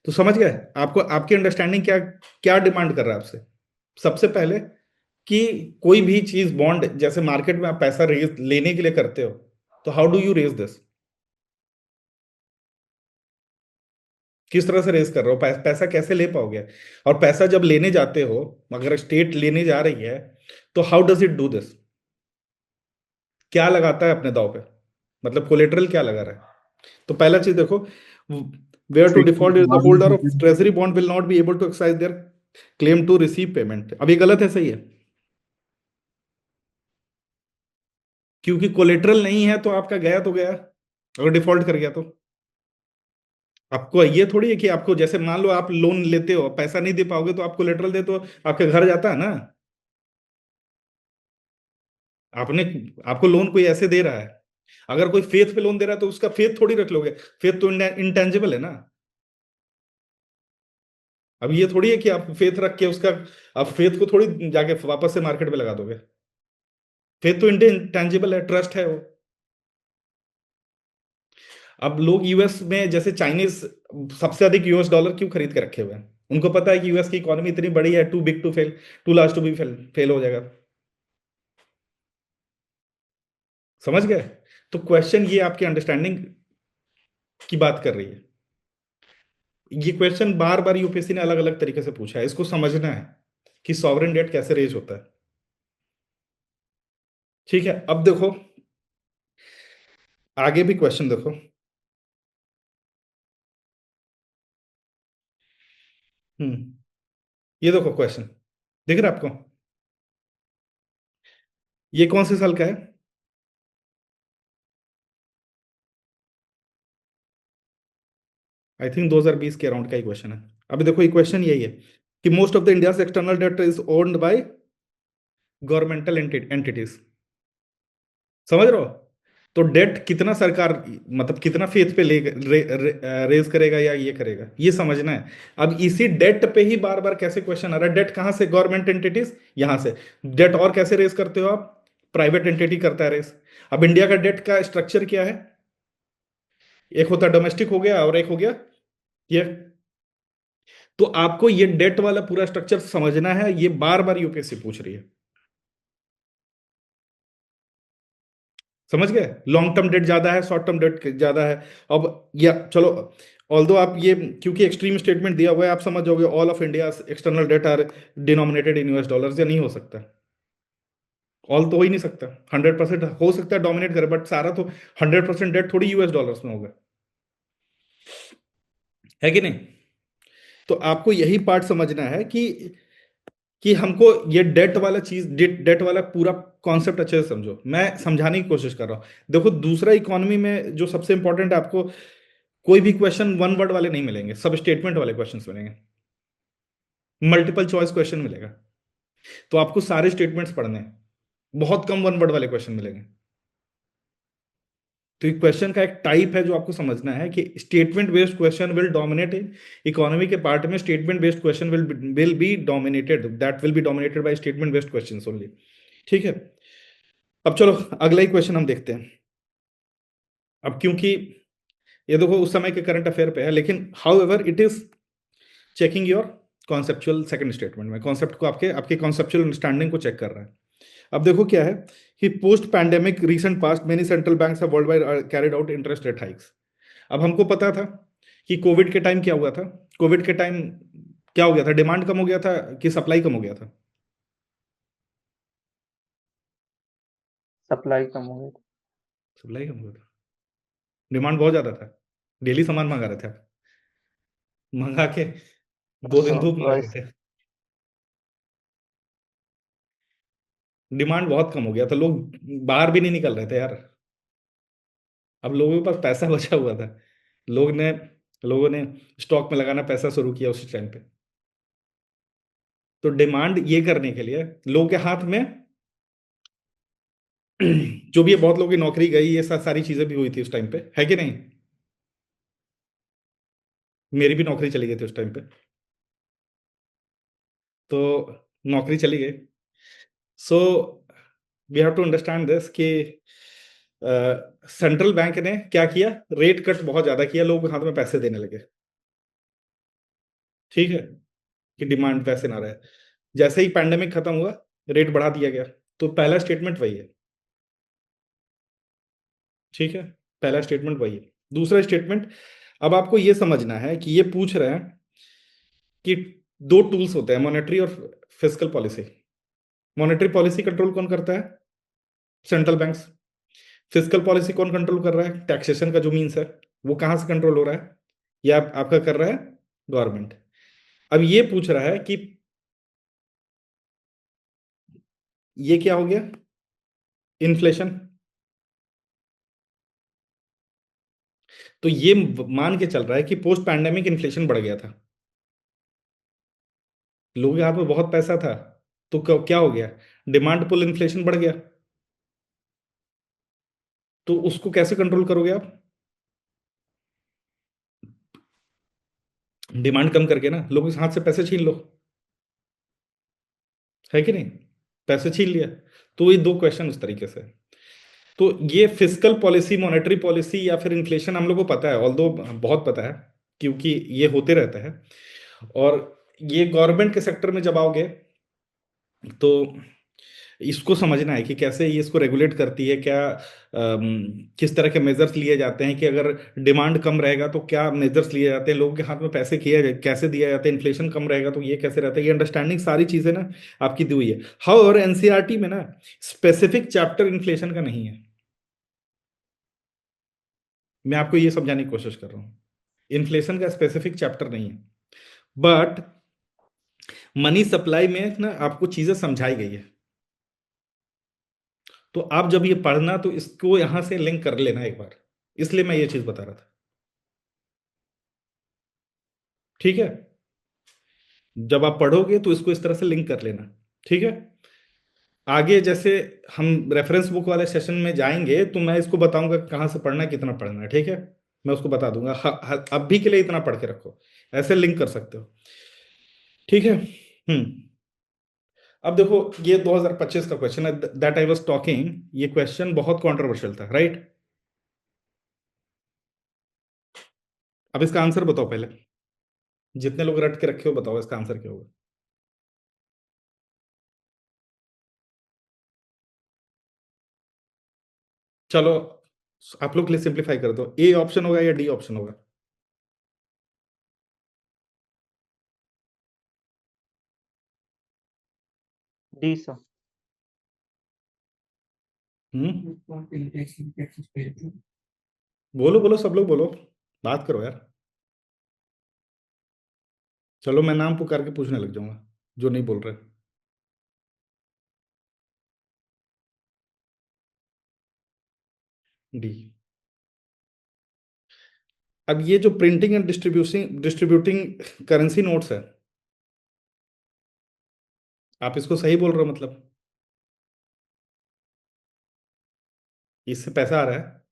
तो समझ गए, आपको आपकी अंडरस्टैंडिंग क्या क्या डिमांड कर रहा है आपसे। सबसे पहले कि कोई भी चीज बॉन्ड, जैसे मार्केट में आप पैसा रेज लेने के लिए करते हो, तो how do you raise this, किस तरह से रेज कर रहे हो, पैसा कैसे ले पाओगे। और पैसा जब लेने जाते हो, अगर स्टेट लेने जा रही है, तो how does it do this, क्या लगाता है अपने दाव पे, मतलब कोलेटरल क्या लगा रहा है। तो पहला चीज देखो, where to default is the holder of treasury bond will not be able to exercise their claim to receive payment. अभी गलत है सही है, क्योंकि कोलेटरल नहीं है तो आपका गया तो गया, अगर डिफॉल्ट कर गया तो। आपको ये थोड़ी है कि आपको, जैसे मान लो आप लोन लेते हो, पैसा नहीं दे पाओगे तो आप कोलेटरल दे तो आपके घर जाता है ना। आपने, आपको लोन कोई ऐसे दे रहा है, अगर कोई फेथ पे लोन दे रहा है तो उसका फेथ थोड़ी रख लोगे, फेथ तो इंटेंजिबल है ना। अब ये थोड़ी है कि आप फेथ रख के उसका, आप फेथ को थोड़ी जाके वापस से मार्केट में लगा दोगे। फेथ तो इंटेंजिबल है, ट्रस्ट है वो। अब लोग यूएस में, जैसे चाइनीज सबसे अधिक यूएस डॉलर क्यों खरीद के रखे हुए हैं, उनको पता है कि यूएस की इकोनॉमी इतनी बड़ी है, too big to fail, too large to be fail हो जाएगा। समझ गए, तो क्वेश्चन ये आपकी अंडरस्टैंडिंग की बात कर रही है। ये क्वेश्चन बार बार यूपीएससी ने अलग अलग तरीके से पूछा है, इसको समझना है कि सॉवरेन डेट कैसे रेज होता है। ठीक है, अब देखो आगे भी क्वेश्चन देखो। ये देखो क्वेश्चन, दिख रहा है आपको? ये कौन से साल का है? आई थिंक 2020 के अराउंड का ही क्वेश्चन है। अभी देखो ये क्वेश्चन यही है कि most of the India's external debt is owned by governmental entities. समझ रहे हो? तो डेट कितना सरकार, मतलब कितना फेथ पे रेज करेगा या ये करेगा, ये समझना है। अब इसी डेट पे ही बार बार कैसे क्वेश्चन आ रहा है, डेट कहां से? गवर्नमेंट एंटिटीज, यहां से। डेट और कैसे रेज करते हो आप? प्राइवेट एंटिटी करता है रेज। अब इंडिया का डेट का स्ट्रक्चर क्या है? एक होता है डोमेस्टिक हो गया और एक हो गया ये। तो आपको ये डेट वाला पूरा स्ट्रक्चर समझना है, ये बार बार यूपीएससी पूछ रही है। समझ गए? लॉन्ग टर्म डेट ज्यादा है, शॉर्ट टर्म डेट ज्यादा है। अब या चलो, ऑल्दो आप ये, क्योंकि एक्सट्रीम स्टेटमेंट दिया हुआ है, आप समझ जाओगे all of India external debt are denominated in US dollars, या नहीं हो सकता? ऑल तो हो ही नहीं सकता। 100% हो सकता है डोमिनेट करे, बट सारा तो 100% डेट थोड़ी यूएस डॉलर्स में होगा, है कि नहीं? तो आपको यही पार्ट समझना है कि हमको ये डेट वाला चीज, डेट वाला पूरा कॉन्सेप्ट अच्छे से समझो। मैं समझाने की कोशिश कर रहा हूं। देखो दूसरा, इकोनॉमी में जो सबसे इंपॉर्टेंट है, आपको कोई भी क्वेश्चन वन वर्ड वाले नहीं मिलेंगे, सब स्टेटमेंट वाले क्वेश्चन मिलेंगे, मल्टीपल चॉइस क्वेश्चन मिलेगा। तो आपको सारे स्टेटमेंट्स पढ़ने हैं, बहुत कम वन वर्ड वाले क्वेश्चन मिलेंगे। तो एक क्वेश्चन का एक टाइप है जो आपको समझना है कि statement based question will dominate in economy के पार्ट में। Statement based question will be dominated, that will be dominated by statement based questions only. ठीक है, अब चलो अगला ही क्वेश्चन हम देखते हैं। अब क्योंकि ये देखो उस समय के करंट अफेयर पे है, लेकिन how ever it is checking your conceptual second statement में, कॉन्सेप्ट को, आपके आपके कॉन्सेप्चुअल अंडरस्टैंडिंग को चेक कर रहा है। अब देखो क्या है कि post pandemic recent past many central banks have world wide carried out interest rate hikes. अब हमको पता था कि कोविड के टाइम क्या हुआ था। कोविड के टाइम क्या हो गया था? डिमांड कम हो गया था कि सप्लाई कम हो गया था? सप्लाई कम हो गई थी। सप्लाई कम हो गया था, डिमांड बहुत ज्यादा था। डेली सामान मंगा रहे थे आप, मंगा के 2 दिन धूप में रखे प्राइस थे। डिमांड बहुत कम हो गया था, लोग बाहर भी नहीं निकल रहे थे यार। अब लोगों के पास पैसा बचा हुआ था, लोगों ने स्टॉक में लगाना पैसा शुरू किया उसी टाइम पे। तो डिमांड ये करने के लिए लोगों के हाथ में जो भी है, बहुत लोगों की नौकरी गई, ये सारी चीजें भी हुई थी उस टाइम पे, है कि नहीं? मेरी भी नौकरी चली गई थी उस टाइम पे। तो नौकरी चली गई। So we have to understand this कि सेंट्रल बैंक ने क्या किया, रेट कट बहुत ज्यादा किया, लोगों के हाथ में पैसे देने लगे। ठीक है, कि डिमांड वैसे ना रहे। जैसे ही पैंडेमिक खत्म हुआ, रेट बढ़ा दिया गया। तो पहला स्टेटमेंट वही है। ठीक है, पहला स्टेटमेंट वही है। दूसरा स्टेटमेंट, अब आपको ये समझना है कि ये पूछ रहे हैं कि दो टूल्स होते हैं, मॉनेटरी और fiscal policy. Monetary policy control कौन करता है? Central banks. फिस्कल पॉलिसी कौन कंट्रोल कर रहा है? टैक्सेशन का जो मीन्स है, वो कहां से कंट्रोल हो रहा है? ये आपका कर रहा है गवर्नमेंट। अब ये पूछ रहा है कि ये क्या हो गया, इन्फ्लेशन। तो ये मान के चल रहा है कि पोस्ट पैंडेमिक इन्फ्लेशन बढ़ गया था, लोगों के हाथ में बहुत पैसा था। तो क्या हो गया? डिमांड पुल इन्फ्लेशन बढ़ गया। तो उसको कैसे कंट्रोल करोगे आप? डिमांड कम करके ना, लोगों के हाथ से पैसे छीन लो, है कि नहीं? पैसे छीन लिया। तो ये दो क्वेश्चन उस तरीके से। तो ये फिस्कल पॉलिसी, मॉनेटरी पॉलिसी या फिर इन्फ्लेशन हम लोग को पता है, ऑल्दो बहुत पता है, क्योंकि ये होते रहता है। और ये गवर्नमेंट के सेक्टर में जब आओगे तो इसको समझना है कि कैसे ये इसको रेगुलेट करती है, क्या किस तरह के मेजर्स लिए जाते हैं, कि अगर डिमांड कम रहेगा तो क्या मेजर्स लिए जाते हैं, लोगों के हाथ में पैसे किए कैसे दिया जाता है, इन्फ्लेशन कम रहेगा तो ये कैसे रहता है, ये अंडरस्टैंडिंग सारी चीजें ना आपकी दी हुई है। हाँ, और एनसीईआरटी में ना स्पेसिफिक चैप्टर इन्फ्लेशन का नहीं है। मैं आपको ये समझाने की कोशिश कर रहा हूँ, इन्फ्लेशन का स्पेसिफिक चैप्टर नहीं है, बट मनी सप्लाई में ना आपको चीजें समझाई गई है। तो आप जब ये पढ़ना तो इसको यहां से लिंक कर लेना एक बार, इसलिए मैं ये चीज बता रहा था। ठीक है, जब आप पढ़ोगे तो इसको इस तरह से लिंक कर लेना। ठीक है, आगे जैसे हम रेफरेंस बुक वाले सेशन में जाएंगे तो मैं इसको बताऊंगा कहाँ से पढ़ना है, कितना पढ़ना है। ठीक है, मैं उसको बता दूंगा। अभी के लिए इतना पढ़ के रखो, ऐसे लिंक कर सकते हो। ठीक है। अब देखो, ये 2025 का क्वेश्चन है, दैट आई वाज टॉकिंग। ये क्वेश्चन बहुत कंट्रोवर्शियल था, राइट? अब इसका आंसर बताओ पहले, जितने लोग रट के रखे हो बताओ इसका आंसर क्या होगा। चलो, आप लोग के लिए सिंप्लीफाई कर दो, ए ऑप्शन होगा या डी ऑप्शन होगा? D sir. हम्म, बोलो बोलो, सब लोग बोलो, बात करो यार। चलो, मैं नाम पुकार के पूछने लग जाऊंगा जो नहीं बोल रहे। डी। अब ये जो printing and distributing distributing currency notes है, आप इसको सही बोल रहे हो मतलब? इससे पैसा आ रहा है,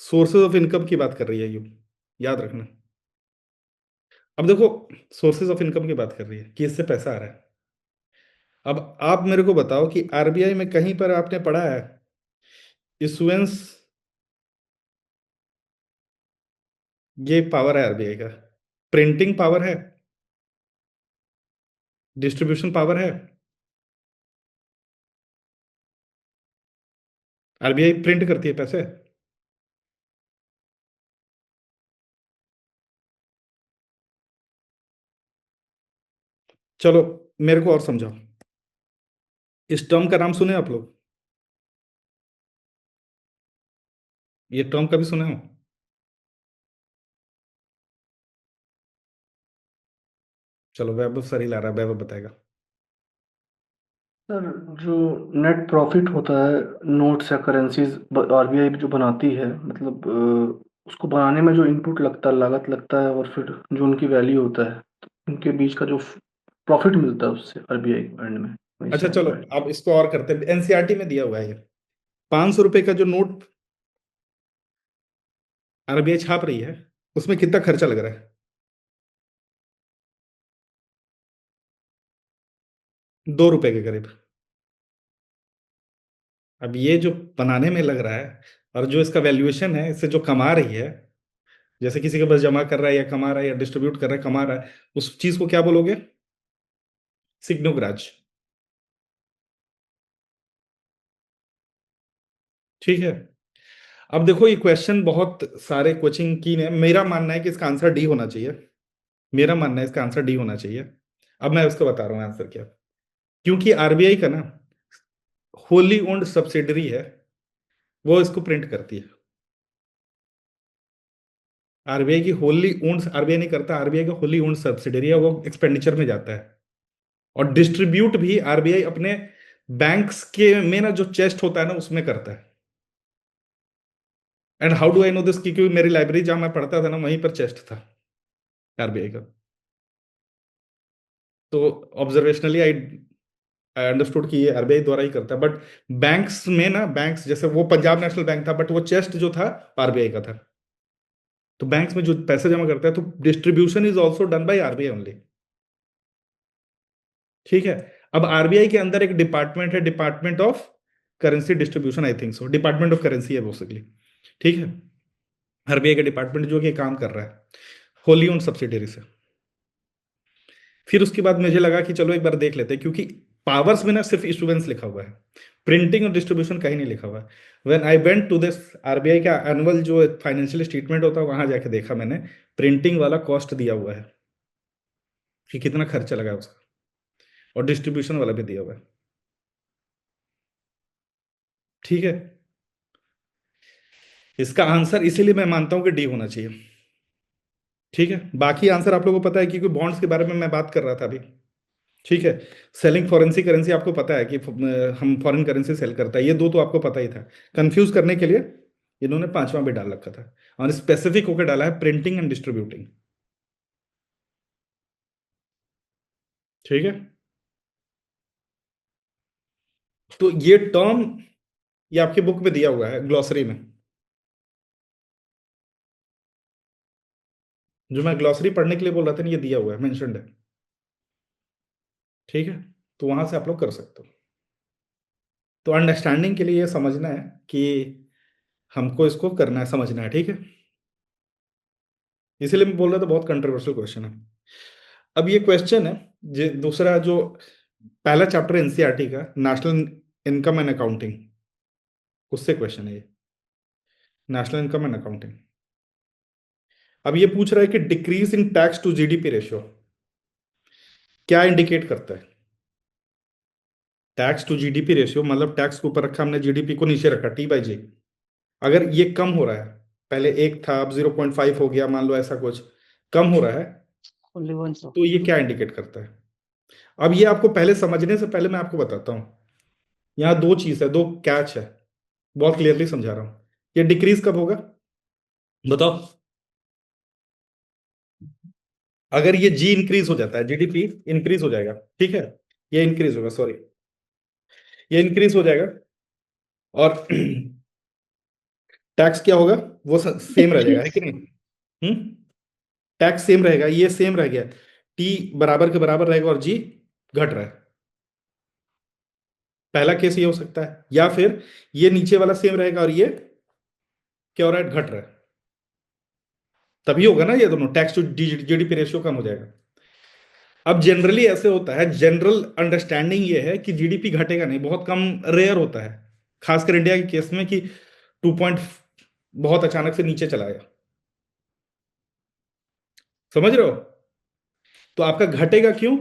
सोर्सेज ऑफ इनकम की बात कर रही है यू, याद रखना। अब देखो, सोर्सेज ऑफ इनकम की बात कर रही है कि इससे पैसा आ रहा है। अब आप मेरे को बताओ कि आरबीआई में कहीं पर आपने पढ़ा है इशुएंस, ये पावर है आरबीआई का, प्रिंटिंग पावर है, डिस्ट्रीब्यूशन पावर है। आरबीआई प्रिंट करती है पैसे। चलो, मेरे को और समझाओ, इस टर्म का नाम सुने आप लोग? ये टर्म कभी सुने हो? चलो, वैभव सर ही ला रहा है, वैभव बताएगा। सर, जो नेट प्रॉफिट होता है नोट्स या करेंसीज आरबीआई जो बनाती है, मतलब उसको बनाने में जो इनपुट लगता है, लागत लगता है, और फिर जो उनकी वैल्यू होता है, तो उनके बीच का जो प्रॉफिट मिलता है उससे आरबीआई को एंड में वही अच्छा, सेम चलो, राइट। अब इसको और करते हैं। एनसीईआरटी में दिया हुआ है ये 500 रुपए का जो नोट आरबीआई छाप रही है, उसमें कितना खर्चा लग रहा है? 2 रुपए के करीब। अब ये जो बनाने में लग रहा है और जो इसका वैल्यूएशन है, इससे जो कमा रही है, जैसे किसी के पास जमा कर रहा है या कमा रहा है या डिस्ट्रीब्यूट कर रहा है कमा रहा है, उस चीज को क्या बोलोगे? सिग्नोग्राज। ठीक है। अब देखो, ये क्वेश्चन बहुत सारे कोचिंग की ने, मेरा मानना है कि इसका आंसर डी होना चाहिए। मेरा मानना है इसका आंसर डी होना चाहिए। अब मैं उसको बता रहा हूँ आंसर क्या। क्योंकि आरबीआई का ना होली ओन्ड सब्सिडरी है, वो इसको प्रिंट करती है। आरबीआई की होली ओन्ड आरबीआई नहीं करता, आरबीआई का होली ओन्ड सब्सिडरी है, वो एक्सपेंडिचर में जाता है। और डिस्ट्रीब्यूट भी आरबीआई अपने बैंक्स के में ना जो चेस्ट होता है ना उसमें करता है। And how do I know this? क्योंकि मेरी लाइब्रेरी जहां मैं पढ़ता था ना, वहीं पर चेस्ट था आरबीआई का। तो ऑब्जर्वेशनली आई आई अंडरस्टूड कि ये आरबीआई द्वारा ही करता है। बट बैंक्स में ना, बैंक्स जैसे वो पंजाब नेशनल बैंक था, बट वो चेस्ट जो था आरबीआई का था। तो बैंक्स में जो पैसे जमा करता है, तो distribution is also done by RBI only. ठीक है। अब आरबीआई के अंदर एक डिपार्टमेंट है, department of currency distribution, I think so, department of currency है बेसिकली। ठीक है, आरबीआई का डिपार्टमेंट जो कि काम कर रहा है होली ओन सब्सिडरी से। फिर उसके बाद मुझे लगा कि चलो एक बार देख लेते हैं, क्योंकि पावर्स में ना सिर्फ इशुएंस लिखा हुआ है, प्रिंटिंग और डिस्ट्रीब्यूशन कहीं नहीं लिखा हुआ है। When I went to this RBI का एनुअल जो फाइनेंशियल स्टेटमेंट होता है, वहां जाके देखा मैंने, प्रिंटिंग वाला कॉस्ट दिया हुआ है कि कितना खर्चा लगा उसका, और डिस्ट्रीब्यूशन वाला भी दिया हुआ है। ठीक है, इसका आंसर इसीलिए मैं मानता हूं कि डी होना चाहिए। ठीक है, बाकी आंसर आप लोगों को पता है, क्योंकि बॉन्ड्स के बारे में मैं बात कर रहा था अभी। ठीक है, सेलिंग फॉरेंसी करेंसी आपको पता है कि हम फॉरेन करेंसी सेल करता है, ये दो तो आपको पता ही था। कंफ्यूज करने के लिए इन्होंने पांचवा भी डाल रखा था, और स्पेसिफिक होकर डाला है प्रिंटिंग एंड डिस्ट्रीब्यूटिंग। ठीक है, तो ये टर्म ये आपकी बुक में दिया हुआ है, ग्लॉसरी में, जो मैं ग्लॉसरी पढ़ने के लिए बोल रहा था ना, ये दिया हुआ है, मेंशन्ड है। ठीक है, तो वहां से आप लोग कर सकते हो। तो अंडरस्टैंडिंग के लिए ये समझना है कि हमको इसको करना है, समझना है। ठीक है, इसीलिए मैं बोल रहा था बहुत कंट्रोवर्शियल क्वेश्चन है। अब ये क्वेश्चन है दूसरा, जो पहला चैप्टर एनसीईआरटी का नेशनल इनकम एंड अकाउंटिंग, उससे क्वेश्चन है ये, नेशनल इनकम एंड अकाउंटिंग। अब ये पूछ रहा है कि decrease in tax to GDP ratio क्या इंडिकेट करता है। टैक्स टू जीडीपी रेशियो मतलब टैक्स को ऊपर रखा हमने, जीडीपी को नीचे रखा, T/G। अगर ये कम हो रहा है, पहले एक था अब 0.5 हो गया, मान लो ऐसा कुछ कम हो रहा है, Only one, sir. तो ये क्या इंडिकेट करता है। अब ये आपको पहले समझने से पहले मैं आपको बताता हूं, यहाँ दो चीज है, दो कैच है, बहुत क्लियरली समझा रहा हूं। ये डिक्रीज कब होगा बताओ। अगर ये जी इंक्रीज हो जाता है, जीडीपी इंक्रीज हो जाएगा, ठीक है, ये इंक्रीज होगा, सॉरी, ये इंक्रीज हो जाएगा, और टैक्स क्या होगा, वो सेम रह जाएगा, है कि नहीं। टैक्स सेम रहेगा, ये सेम रह गया, टी बराबर के बराबर रहेगा और जी घट रहा है। पहला केस ये हो सकता है, या फिर ये नीचे वाला सेम रहेगा और ये क्या हो रहा है, घट रहा है। तभी होगा ना ये दोनों, टैक्स टू जीडीपी रेशियो कम हो जाएगा। अब जनरली ऐसे होता है, जनरल अंडरस्टैंडिंग ये है कि जीडीपी घटेगा नहीं, बहुत कम, रेयर होता है, खासकर इंडिया के केस में, कि 2 पॉइंट बहुत अचानक से नीचे चला गया। समझ रहे हो। तो आपका घटेगा क्यों,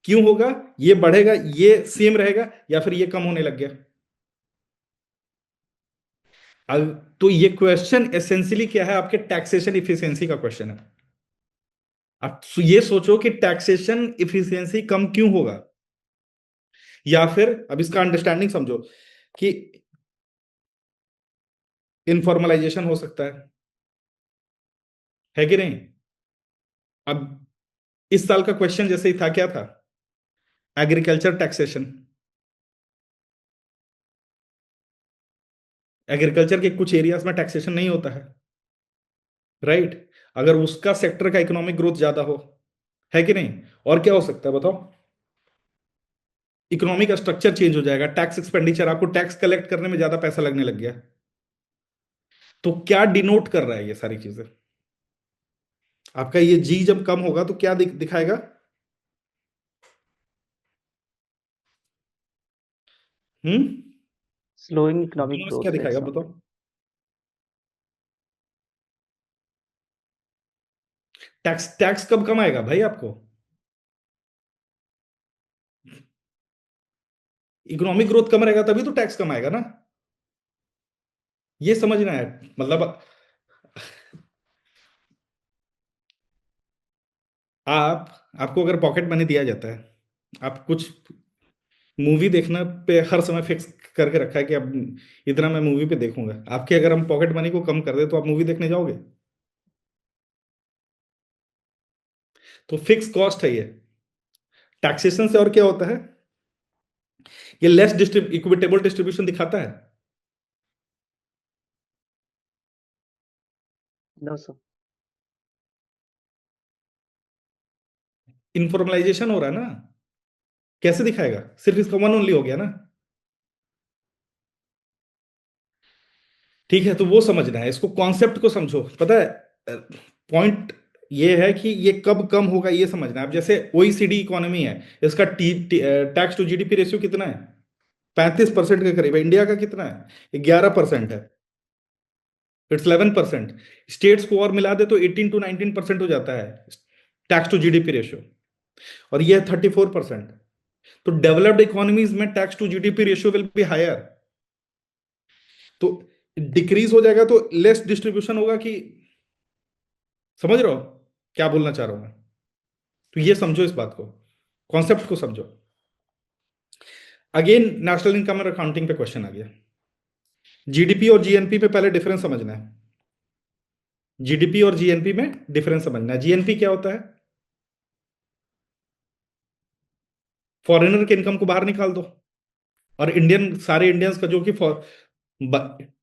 क्यों होगा, ये बढ़ेगा, ये सेम रहेगा, या फिर ये कम होने लग गया। तो ये क्वेश्चन एसेंशियली क्या है, आपके टैक्सेशन इफिशियंसी का क्वेश्चन है। आप ये सोचो कि टैक्सेशन इफिशियंसी कम क्यों होगा, या फिर अब इसका अंडरस्टैंडिंग समझो कि इनफॉर्मलाइजेशन हो सकता है कि नहीं। अब इस साल का क्वेश्चन जैसे ही था, क्या था, एग्रीकल्चर टैक्सेशन। एग्रीकल्चर के कुछ एरियाज में टैक्सेशन नहीं होता है, राइट। अगर उसका सेक्टर का इकोनॉमिक ग्रोथ ज्यादा हो, है कि नहीं। और क्या हो सकता है बताओ, इकोनॉमिक स्ट्रक्चर चेंज हो जाएगा, टैक्स एक्सपेंडिचर, आपको टैक्स कलेक्ट करने में ज्यादा पैसा लगने लग गया। तो क्या डिनोट कर रहा है ये सारी चीजें, आपका ये जी जब कम होगा तो क्या दिखाएगा, हम्म Slowing economic इकोनॉमिक्स क्या growth, like दिखाएगा some. बताओ। टैक्स टैक्स कब कम आएगा भाई आपको, इकोनॉमिक ग्रोथ कम रहेगा तभी तो टैक्स कम आएगा ना, ये समझना है। मतलब आपको अगर पॉकेट मनी दिया जाता है, आप कुछ मूवी देखना पे हर समय फिक्स करके रखा है कि अब इतना मैं मूवी पे देखूंगा, आपके अगर हम पॉकेट मनी को कम कर दे तो आप मूवी देखने जाओगे। तो फिक्स कॉस्ट है ये। टैक्सेशन से और क्या होता है, ये लेस इक्विटेबल डिस्ट्रीब्यूशन दिखाता है। No, sir. इनफॉर्मलाइजेशन हो रहा है ना, कैसे दिखाएगा, सिर्फ इसका वन ओनली हो गया ना। ठीक है, तो वो समझना है, इसको कॉन्सेप्ट को समझो, पता है पॉइंट ये है कि ये कब कम होगा ये समझना है। अब जैसे ओईसीडी इकोनॉमी है, इसका टैक्स टू जीडीपी रेशियो कितना है? 35% के करीब है। इंडिया का कितना है? 11% है। इट्स 11%। स्टेट्स को और मिला दे तो 18 to 19% हो जाता है टैक्स टू जीडीपी रेशियो, और ये है 34%। तो डेवलप्ड इकोनॉमीज में tax to GDP ratio will be higher. तो डिक्रीज हो जाएगा तो लेस डिस्ट्रीब्यूशन होगा कि, समझ रहे हो क्या बोलना चाह रहा हूं मैं? तो ये समझो, इस बात को, कॉन्सेप्ट को समझो। अगेन नेशनल इनकम और अकाउंटिंग पे क्वेश्चन आ गया। जीडीपी और जीएनपी पे पहले डिफरेंस समझना है। जीडीपी और जीएनपी में डिफरेंस समझना है। जीएनपी क्या होता है? फॉरेनर के इनकम को बाहर निकाल दो, और इंडियन, सारे इंडियंस का जो कि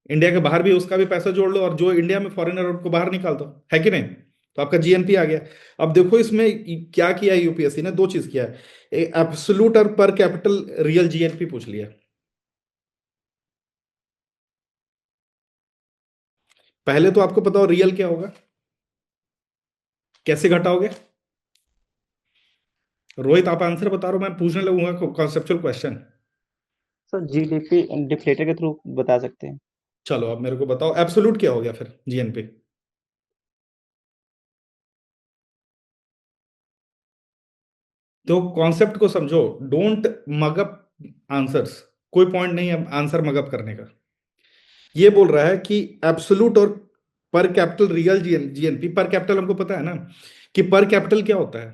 इंडिया के बाहर भी, उसका भी पैसा जोड़ लो, और जो इंडिया में फॉरेनर उनको बाहर निकाल दो, है कि नहीं? तो आपका जीएनपी आ गया। अब देखो इसमें क्या किया है यूपीएससी ने, दो चीज किया है, एब्सोल्यूट और पर कैपिटल रियल जीएनपी पूछ लिया। पहले तो आपको पता हो रियल क्या होगा, कैसे घटाओगे? रोहित आप आंसर बता रहे हो, मैं पूछने लगूंगा conceptual question. Sir GDP deflator के थ्रू बता सकते हैं। चलो अब मेरे को बताओ एब्सोल्यूट क्या हो गया फिर जीएनपी? तो कॉन्सेप्ट को समझो, डोंट मगअप आंसर्स। कोई पॉइंट नहीं है आंसर मगअप करने का। ये बोल रहा है कि एब्सोल्यूट और पर कैपिटल रियल जीएनपी। पर कैपिटल हमको पता है ना कि पर कैपिटल क्या होता है,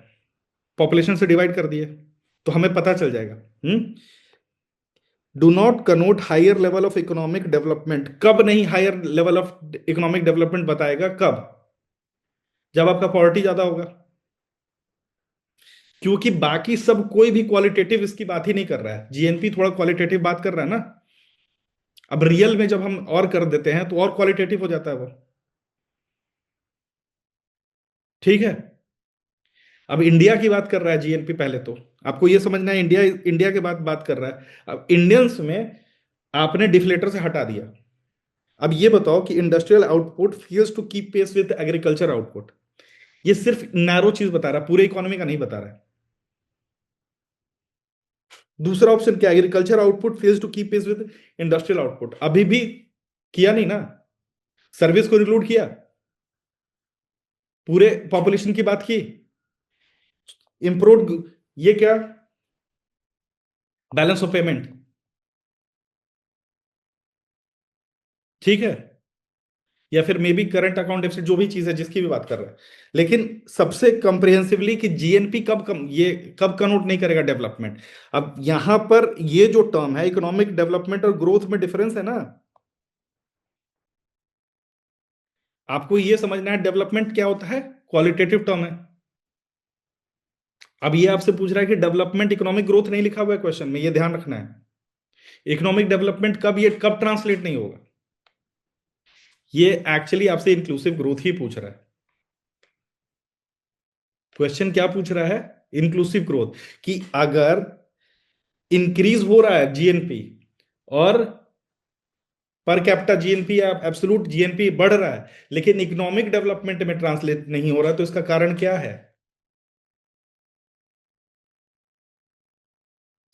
पॉपुलेशन से डिवाइड कर दिए तो हमें पता चल जाएगा। Do not connote higher level of economic development. कब नहीं higher level of economic development बताएगा? कब? जब आपका पॉवर्टी ज्यादा होगा। क्योंकि बाकी सब कोई भी क्वालिटेटिव इसकी बात ही नहीं कर रहा है, जीएनपी थोड़ा क्वालिटेटिव बात कर रहा है ना। अब रियल में जब हम और कर देते हैं तो और क्वालिटेटिव हो जाता है वो, ठीक है? अब इंडिया की बात कर रहा है जीएनपी, पहले तो आपको ये समझना है इंडिया इंडिया के बात कर रहा है। अब इंडियंस में आपने डिफ्लेटर से हटा दिया। अब ये बताओ कि industrial output fails to keep pace with agriculture output. ये सिर्फ नैरो चीज बता रहा है, पूरे इकोनॉमी का नहीं बता रहा है। दूसरा ऑप्शन क्या? Agriculture output fails to keep pace with industrial output. अभी भी किया नहीं ना, सर्विस को इंक्लूड किया, पूरे पॉपुलेशन की बात की, इंप्रूव, ये क्या? बैलेंस ऑफ पेमेंट, ठीक है, या फिर may be current account deficit, जो भी चीज है जिसकी भी बात कर रहा है। लेकिन सबसे कंप्रिहेंसिवली कि जीएनपी ये कब कनोट नहीं करेगा डेवलपमेंट। अब यहां पर ये जो टर्म है इकोनॉमिक डेवलपमेंट और ग्रोथ में डिफरेंस है ना, आपको ये समझना है डेवलपमेंट क्या होता है, क्वालिटेटिव टर्म है। अब ये आपसे पूछ रहा है कि डेवलपमेंट इकोनॉमिक ग्रोथ नहीं लिखा हुआ है क्वेश्चन में, ये ध्यान रखना है। इकोनॉमिक डेवलपमेंट कब, ये कब ट्रांसलेट नहीं होगा? ये एक्चुअली आपसे इंक्लूसिव ग्रोथ ही पूछ रहा है। क्वेश्चन क्या पूछ रहा है? इंक्लूसिव ग्रोथ, कि अगर इंक्रीज हो रहा है जीएनपी और पर कैपिटा जीएनपी या एब्सोल्यूट जीएनपी बढ़ रहा है, लेकिन इकोनॉमिक डेवलपमेंट में ट्रांसलेट नहीं हो रहा, तो इसका कारण क्या है?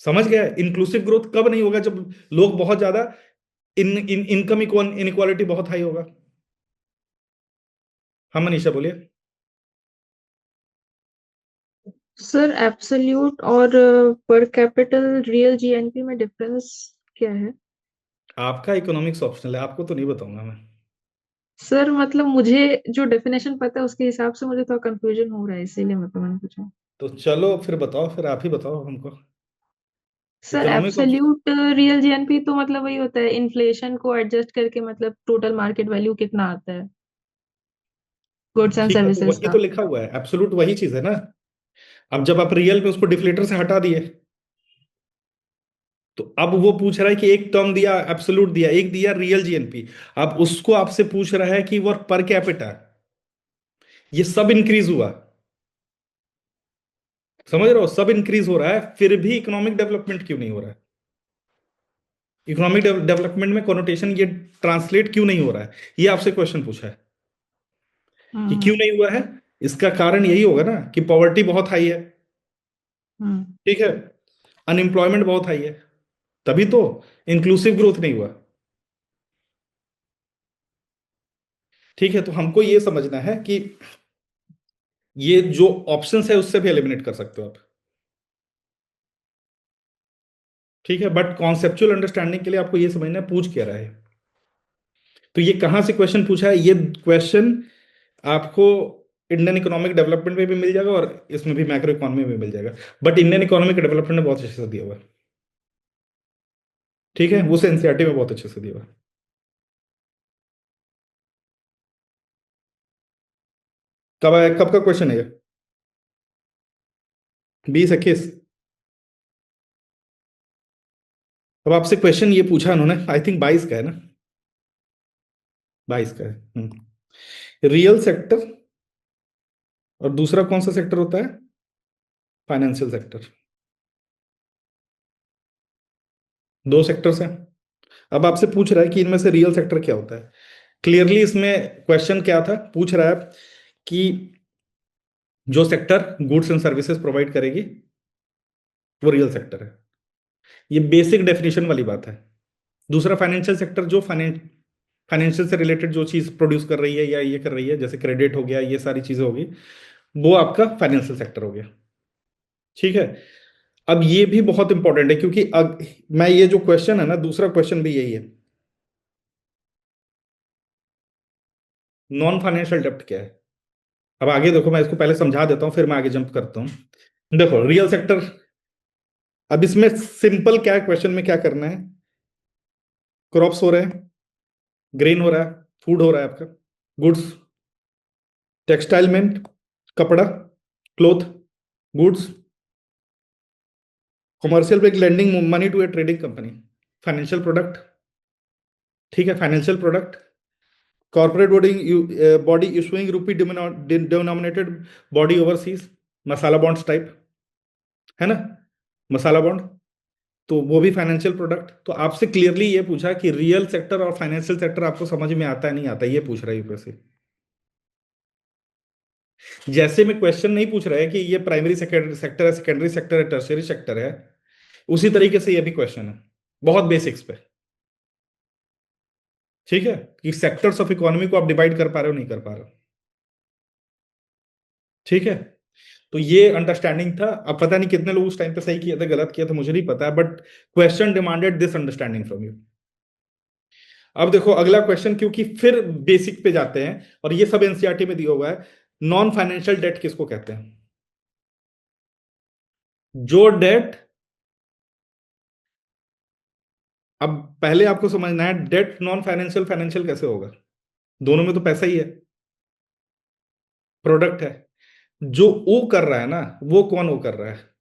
समझ गया? इंक्लूसिव ग्रोथ कब नहीं होगा? जब लोग बहुत ज्यादा इनकम इनइक्वालिटी बहुत हाई होगा। हम मनीषा बोलिए। सर एब्सोल्यूट और पर कैपिटल रियल जीएनपी में डिफरेंस क्या है? आपका इकोनॉमिक्स ऑप्शनल है, आपको तो नहीं बताऊंगा मैं। सर मतलब मुझे जो डेफिनेशन पता है उसके हिसाब से मुझे थोड़ा कंफ्यूजन हो रहा है, इसीलिए मतलब मैंने पूछा। तो चलो फिर बताओ, फिर आप ही बताओ हमको। Sir economics option, absolute real GNP तो मतलब वही होता है, इन्फ्लेशन को एडजस्ट करके मतलब टोटल मार्केट वैल्यू कितना आता है गुड्स एंड ठीक है, तो सर्विसेज वही का। तो लिखा हुआ है, एब्सोल्यूट वही चीज है ना। अब जब आप रियल में उसको डिफ्लेटर से हटा दिए, तो अब वो पूछ रहा है कि एक टर्म दिया एब्सोल्यूट दिया, एक दिया रियल जीएनपी। अब उसको आपसे पूछ रहा है कि वो पर कैपिटा, ये सब इंक्रीज हुआ, समझ रहे हो? सब इंक्रीज हो रहा है, फिर भी इकोनॉमिक डेवलपमेंट क्यों नहीं हो रहा है? इकोनॉमिक डेवलपमेंट में कोनोटेशन ये ट्रांसलेट क्यों नहीं हो रहा है, ये आपसे क्वेश्चन पूछा है कि क्यों नहीं हुआ है। इसका कारण यही होगा ना कि पॉवर्टी बहुत हाई है, हम्म ठीक है, अनएम्प्लॉयमेंट बहुत हाई है, तभी तो इंक्लूसिव ग्रोथ नहीं हुआ। ठीक है, तो हमको ये समझना है कि ये जो ऑप्शंस है उससे भी एलिमिनेट कर सकते हो आप। ठीक है, बट कॉन्सेप्चुअल अंडरस्टैंडिंग के लिए आपको ये समझना है पूछ क्या रहा है। तो ये कहां से क्वेश्चन पूछा है, ये क्वेश्चन आपको इंडियन इकोनॉमिक डेवलपमेंट में भी मिल जाएगा और इसमें भी मैक्रो इकोनॉमी में मिल जाएगा, बट इंडियन इकोनॉमिक डेवलपमेंट में बहुत अच्छे से दिया हुआ है। ठीक है, वो एनसीईआरटी में बहुत अच्छे से दिया हुआ है। कब आया, कब का क्वेश्चन है ये? 2021। अब आपसे क्वेश्चन ये पूछा उन्होंने, आई थिंक 22 का है ना, 22 का है। रियल सेक्टर और दूसरा कौन सा सेक्टर होता है? Financial sector. दो सेक्टर्स हैं। अब आपसे पूछ रहा है कि इनमें से रियल सेक्टर क्या होता है। क्लियरली इसमें क्वेश्चन क्या था, पूछ रहा है कि जो sector goods and services provide करेगी वो रियल सेक्टर है। ये बेसिक डेफिनेशन वाली बात है। दूसरा फाइनेंशियल सेक्टर, जो फाइनेंशियल से रिलेटेड जो चीज प्रोड्यूस कर रही है या ये कर रही है, जैसे क्रेडिट हो गया, ये सारी चीजें होगी, वो आपका फाइनेंशियल सेक्टर हो गया। ठीक है, अब ये भी बहुत इंपॉर्टेंट है क्योंकि मैं ये जो क्वेश्चन है ना, दूसरा क्वेश्चन भी यही है, नॉन फाइनेंशियल डेप्ट क्या है। अब आगे देखो, मैं इसको पहले समझा देता हूं फिर मैं आगे जंप करता हूं। देखो रियल सेक्टर, अब इसमें सिंपल क्या है, क्वेश्चन में क्या करना है, क्रॉप्स हो रहे हैं, ग्रेन हो रहा है, फूड हो रहा है आपका, गुड्स, टेक्सटाइल में कपड़ा, क्लोथ, गुड्स, कमर्शियल में lending money to a trading company, financial product. ठीक है, financial product, corporate body issuing rupee denominated body overseas, masala bonds type, है ना, मसाला बॉन्ड, तो वो भी फाइनेंशियल प्रोडक्ट। तो आपसे क्लियरली ये पूछा कि रियल सेक्टर और फाइनेंशियल सेक्टर आपको समझ में आता है नहीं आता, ये पूछ रहा है यूपीएससी। जैसे में क्वेश्चन नहीं पूछ रहा है कि ये प्राइमरी सेक्टर है, सेकेंडरी सेक्टर है, टर्शियरी सेक्टर है, उसी तरीके से ये भी क्वेश्चन है, बहुत बेसिक्स पे। ठीक है, कि सेक्टर्स ऑफ इकोनॉमी को आप डिवाइड कर पा रहे हो नहीं कर पा रहे हो। ठीक है, तो ये अंडरस्टैंडिंग था। अब पता नहीं कितने लोग उस टाइम पे सही किए थे गलत किए थे मुझे नहीं पता, but question demanded this understanding from you. अब देखो अगला क्वेश्चन, क्योंकि फिर बेसिक पे जाते हैं और ये सब एनसीईआरटी में दिया हुआ है, नॉन फाइनेंशियल डेट किसको कहते हैं? जो डेट, अब पहले आपको समझना है डेट नॉन फाइनेंशियल फाइनेंशियल कैसे होगा, दोनों में तो पैसा ही है, प्रोडक्ट है। जो ओ कर रहा है ना, वो कौन ओ कर रहा है?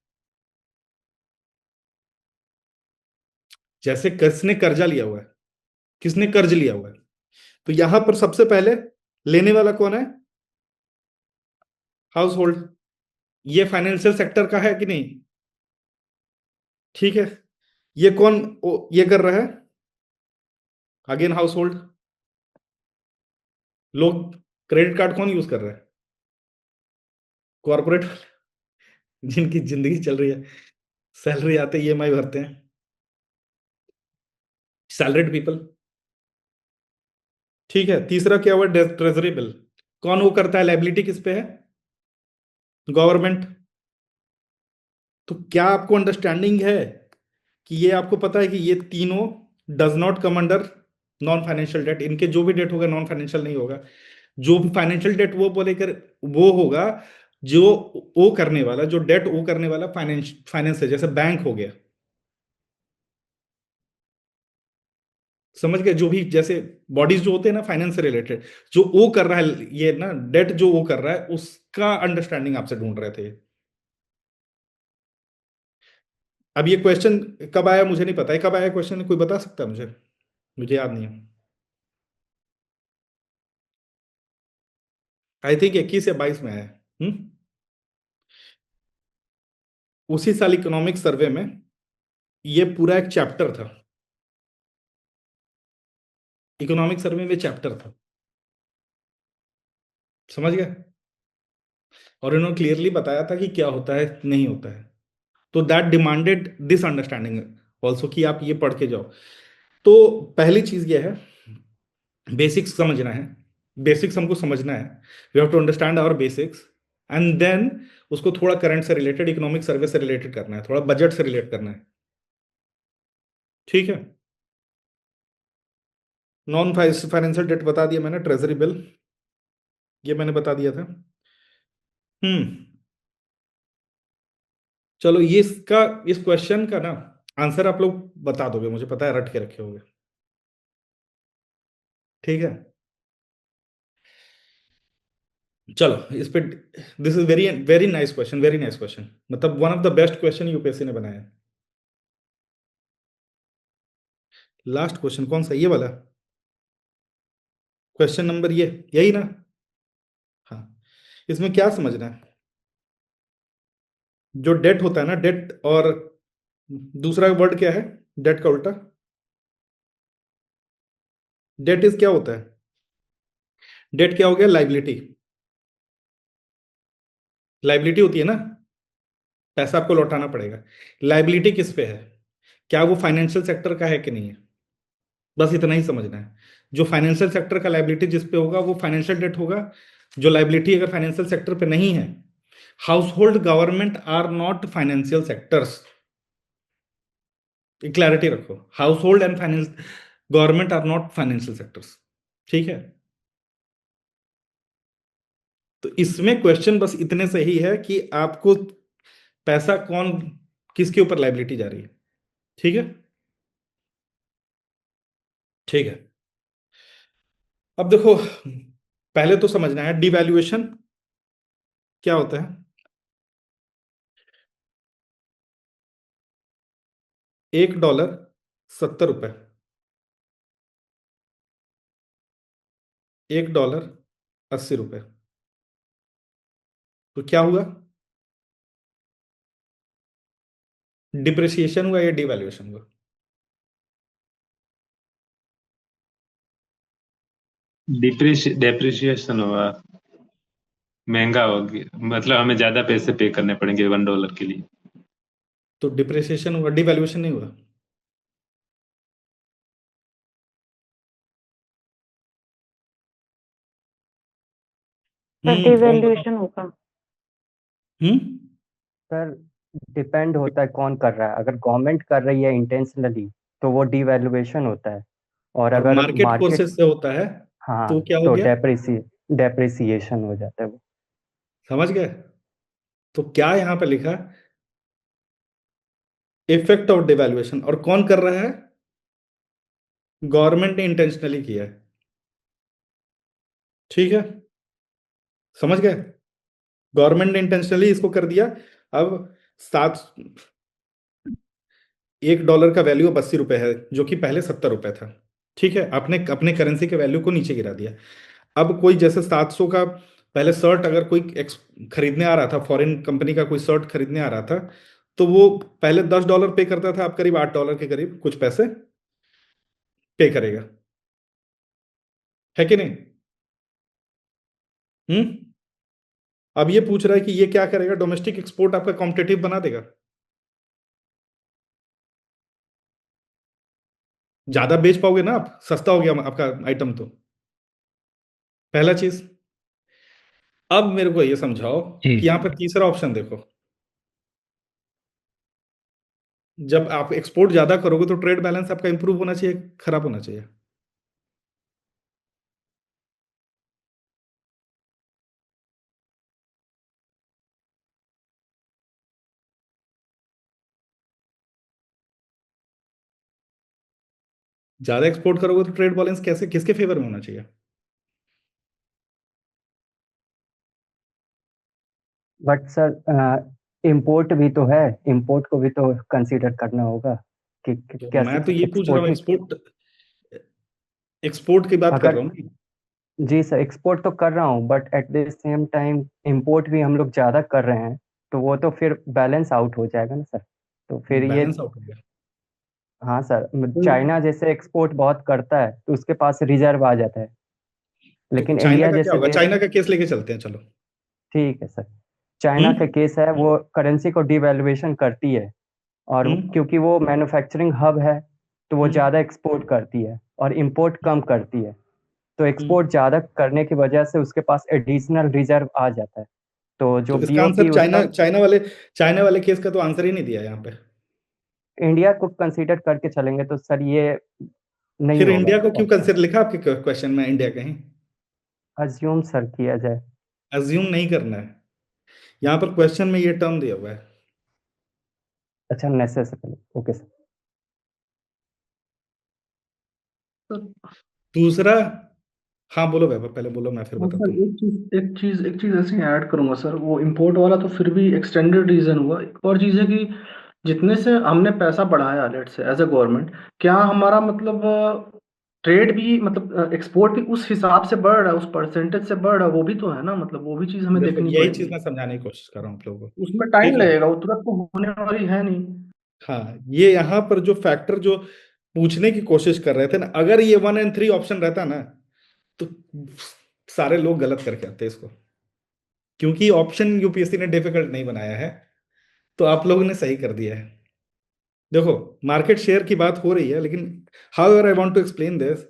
जैसे किसने कर्जा लिया हुआ है, किसने कर्ज लिया हुआ है, तो यहां पर सबसे पहले लेने वाला कौन है? House hold. ये फाइनेंशियल सेक्टर का है कि नहीं? ठीक है, ये कौन ये कर रहा है? Again house hold. लोग, क्रेडिट कार्ड कौन यूज कर रहा है? कॉर्पोरेट, जिनकी जिंदगी चल रही है, सैलरी आते ईएमआई भरते हैं, सैलरीड पीपल। ठीक है, तीसरा क्या हुआ, ट्रेजरी बिल, कौन वो करता है, लाइबिलिटी किस पे है? गवर्नमेंट। तो क्या आपको अंडरस्टैंडिंग है कि ये आपको पता है कि ये तीनों does not come under non financial debt, इनके जो भी डेट होगा नॉन फाइनेंशियल नहीं होगा। जो फाइनेंशियल डेट वो बोलेकर वो होगा जो ओ करने वाला, जो डेट ओ करने वाला फाइनेंस है, जैसे बैंक हो गया, समझ गए, जो भी जैसे बॉडीज जो होते हैं ना फाइनेंस से रिलेटेड, जो वो कर रहा है ये ना, डेट जो वो कर रहा है उसका अंडरस्टैंडिंग आपसे ढूंढ रहे थे। अब ये क्वेश्चन कब आया मुझे नहीं पता है, कब आया क्वेश्चन कोई बता सकता है मुझे? मुझे याद नहीं है। आई थिंक 21 या 22 में आया। उसी साल इकोनॉमिक सर्वे में ये पूरा एक चैप्टर था, इकोनॉमिक सर्वे में चैप्टर था, समझ गए। और इन्होंने क्लियरली बताया था कि क्या होता है नहीं होता है। तो that demanded this understanding also कि आप ये पढ़ के जाओ। तो पहली चीज ये है, बेसिक्स समझना है। बेसिक्स हमको समझना है, we have to understand our basics, and then उसको थोड़ा करंट से रिलेटेड, इकोनॉमिक सर्वे से रिलेटेड करना है, थोड़ा बजट से रिलेट करना है। ठीक है। नॉन फाइनेंशियल डेट बता दिया मैंने, ट्रेजरी बिल ये मैंने बता दिया था। चलो ये इसका, इस क्वेश्चन का ना आंसर आप लोग बता दोगे, मुझे पता है रट के रखे होगे। ठीक है, चलो इस पे, this is very very nice question, very nice question, मतलब one of the best question UPSC ने बनाया है। लास्ट क्वेश्चन कौन सा, ये वाला क्वेश्चन नंबर, ये यही ना? हाँ, इसमें क्या समझना है, जो डेट होता है ना, डेट, और दूसरा वर्ड क्या है डेट का उल्टा? डेट इज क्या होता है? डेट क्या हो गया? लाइबिलिटी। लाइबिलिटी होती है ना, पैसा आपको लौटाना पड़ेगा। लाइबिलिटी किस पे है? क्या वो फाइनेंशियल सेक्टर का है कि नहीं है? बस इतना ही समझना है। जो फाइनेंशियल सेक्टर का लाइबिलिटी जिस पे होगा वो फाइनेंशियल डेट होगा। जो लाइबिलिटी अगर फाइनेंशियल सेक्टर पे नहीं है, household government are not financial sectors. Clarity रखो, household and finance government are not financial sectors. ठीक है, तो इसमें क्वेश्चन बस इतने से ही है कि आपको पैसा कौन, किसके ऊपर लाइबिलिटी जा रही है। ठीक है, ठीक है। अब देखो, पहले तो समझना है डिवैल्यूएशन क्या होता है। $1 $70, $1 $80। तो क्या हुआ? डिप्रिसिएशन हुआ या डिवैल्यूएशन हुआ? डेप्रिसिएशन हुआ, महंगा होगी, मतलब हमें ज्यादा पैसे पे करने पड़ेंगे $1 के लिए। तो डिप्रिसिएशन हुआ, डिवैल्यूएशन नहीं हुआ। कौन बताओ? डिवैल्यूएशन होगा। हम्म। सर डिपेंड होता है कौन कर रहा है। अगर गवर्नमेंट कर रही है इंटेंशनली तो वो डिवैल्यूएशन होता है, और और अगर मार्केट मार्केट, फोर्सेस से होता है हाँ, तो क्या हो तो गया? डेप्रिसिएशन हो जाता है वो। समझ गए? तो क्या यहां पे लिखा? Effect of devaluation. और कौन कर रहा है? गवर्नमेंट ने इंटेंशनली किया है। ठीक है, समझ गए? गवर्नमेंट ने इंटेंशनली इसको कर दिया। अब सात, $1 का वैल्यू अब ₹80 है, जो कि पहले ₹70 था। ठीक है, आपने अपने करेंसी के वैल्यू को नीचे गिरा दिया। अब कोई जैसे 700 का पहले शर्ट अगर कोई खरीदने आ रहा था, फॉरेन कंपनी का कोई शर्ट खरीदने आ रहा था, तो वो पहले $10 पे करता था, अब करीब $8 के करीब कुछ पैसे पे करेगा। है कि नहीं? हम्म। अब ये पूछ रहा है कि ये क्या करेगा, डोमेस्टिक एक्सपोर्ट आपका कॉम्पिटेटिव बना देगा? ज्यादा बेच पाओगे ना आप, सस्ता हो गया आपका आइटम। तो पहला चीज। अब मेरे को ये समझाओ जी। कि यहां पर तीसरा ऑप्शन देखो, जब आप एक्सपोर्ट ज्यादा करोगे तो ट्रेड बैलेंस आपका इंप्रूव होना चाहिए, खराब होना चाहिए? ज्यादा एक्सपोर्ट करोगे तो ट्रेड बैलेंस कैसे, किसके फेवर में होना चाहिए? बट सर इंपोर्ट भी तो है, इंपोर्ट को भी तो कंसीडर करना होगा कि तो कैसे मैं तो ये पूछ रहा एक्सपोर्ट हूँ, भी। एक्सपोर्ट, एक्सपोर्ट की बात कर अगर, रहा हूँ। जी सर, एक्सपोर्ट तो कर रहा हूँ, but at the same time import भी हम लोग ज़्यादा कर रहे हैं, तो वो तो फिर बैलेंस आउट हो जाएगा ना सर। तो फिर ये, बैलेंस आउट हो गया। हाँ सर, तो चाइना जैसे एक्सपोर्ट बहुत करता है तो उसके पास रिजर्व आ जाता है, तो लेकिन चाइना इंडिया का क्या जैसे होगा, देश, चाइना का केस लेके चलते हैं, चलो। ठीक है सर। चाइना का केस है, वो करेंसी को डिवैल्यूएशन करती है, और क्योंकि वो मैन्युफैक्चरिंग हब है तो वो ज़्यादा एक्सपोर्ट करती है और इंपोर्ट कम करती है। तो एक्सपोर्ट ज़्यादा करने की वजह से उसके पास एडिशनल रिजर्व आ जाता है। तो जो तो इसका बीओपी आंसर उसका चाइना वाले केस का तो आंसर ही नहीं दिया यहाँ पे। इंडिया को कंसीडर करके चलेंगे तो सर ये नहीं फिर होगा इंडिया को क्यों ऑप्शन। कंसिडर लिखा आपके क्वेश्चन में इंडिया कहीं? अज्यूम सर किया जाए। अज्यूम नहीं करना है, यहाँ पर क्वेश्चन में ये टर्म दिया हुआ है। अच्छा, नेसेसरी, ओके सर। दूसरा, हाँ बोलो वैभव, पहले बोलो मैं फिर हाँ बताता सर, हूँ। एक चीज ऐसे ऐड करूंगा सर। वो इम्पोर्ट वाला तो फिर भी एक्सटेंडेड रीजन हुआ। एक और चीज है कि जितने से हमने पैसा बढ़ाया लेट से एज ए गवर्नमेंट, क्या हमारा मतलब ट्रेड भी, मतलब एक्सपोर्ट भी उस हिसाब से बढ़ रहा है, उस परसेंटेज से बढ़ रहा है? वो भी तो है ना, मतलब वो भी चीज हमें देखो देखनी यही चीज पड़ेगी। मैं समझाने की कोशिश कर रहा हूँ आप लोगों को। उसमें टाइम ठीक है, लगेगा, वो तुरंत तो होने वाली है नहीं। हाँ ये यहाँ पर जो फैक्टर जो पूछने की कोशिश कर रहे थे ना, अगर ये 1 और 3 ऑप्शन रहता ना तो सारे लोग गलत करके आते इसको, क्योंकि ऑप्शन यूपीएससी ने डिफिकल्ट नहीं बनाया है, तो आप लोगों ने सही कर दिया है। देखो मार्केट शेयर की बात हो रही है, लेकिन however I want to explain this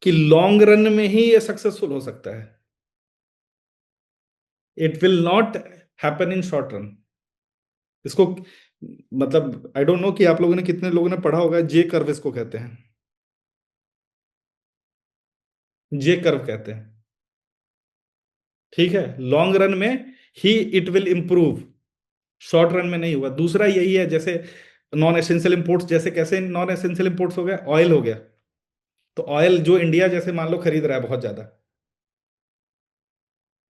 कि लॉन्ग रन में ही ये सक्सेसफुल हो सकता है, it will not happen in short run. इसको मतलब आई डोंट नो कि आप लोगों ने कितने लोगों ने पढ़ा होगा, जे कर्व इसको कहते हैं, जे कर्व कहते हैं। ठीक है, लॉन्ग रन में ही it will improve, short run में नहीं हुआ। दूसरा यही है, जैसे नॉन एसेंशियल इंपोर्ट्स, जैसे कैसे नॉन एसेंशियल इंपोर्ट्स हो गया, ऑयल हो गया, तो ऑयल जो इंडिया जैसे मान लो खरीद रहा है बहुत ज्यादा,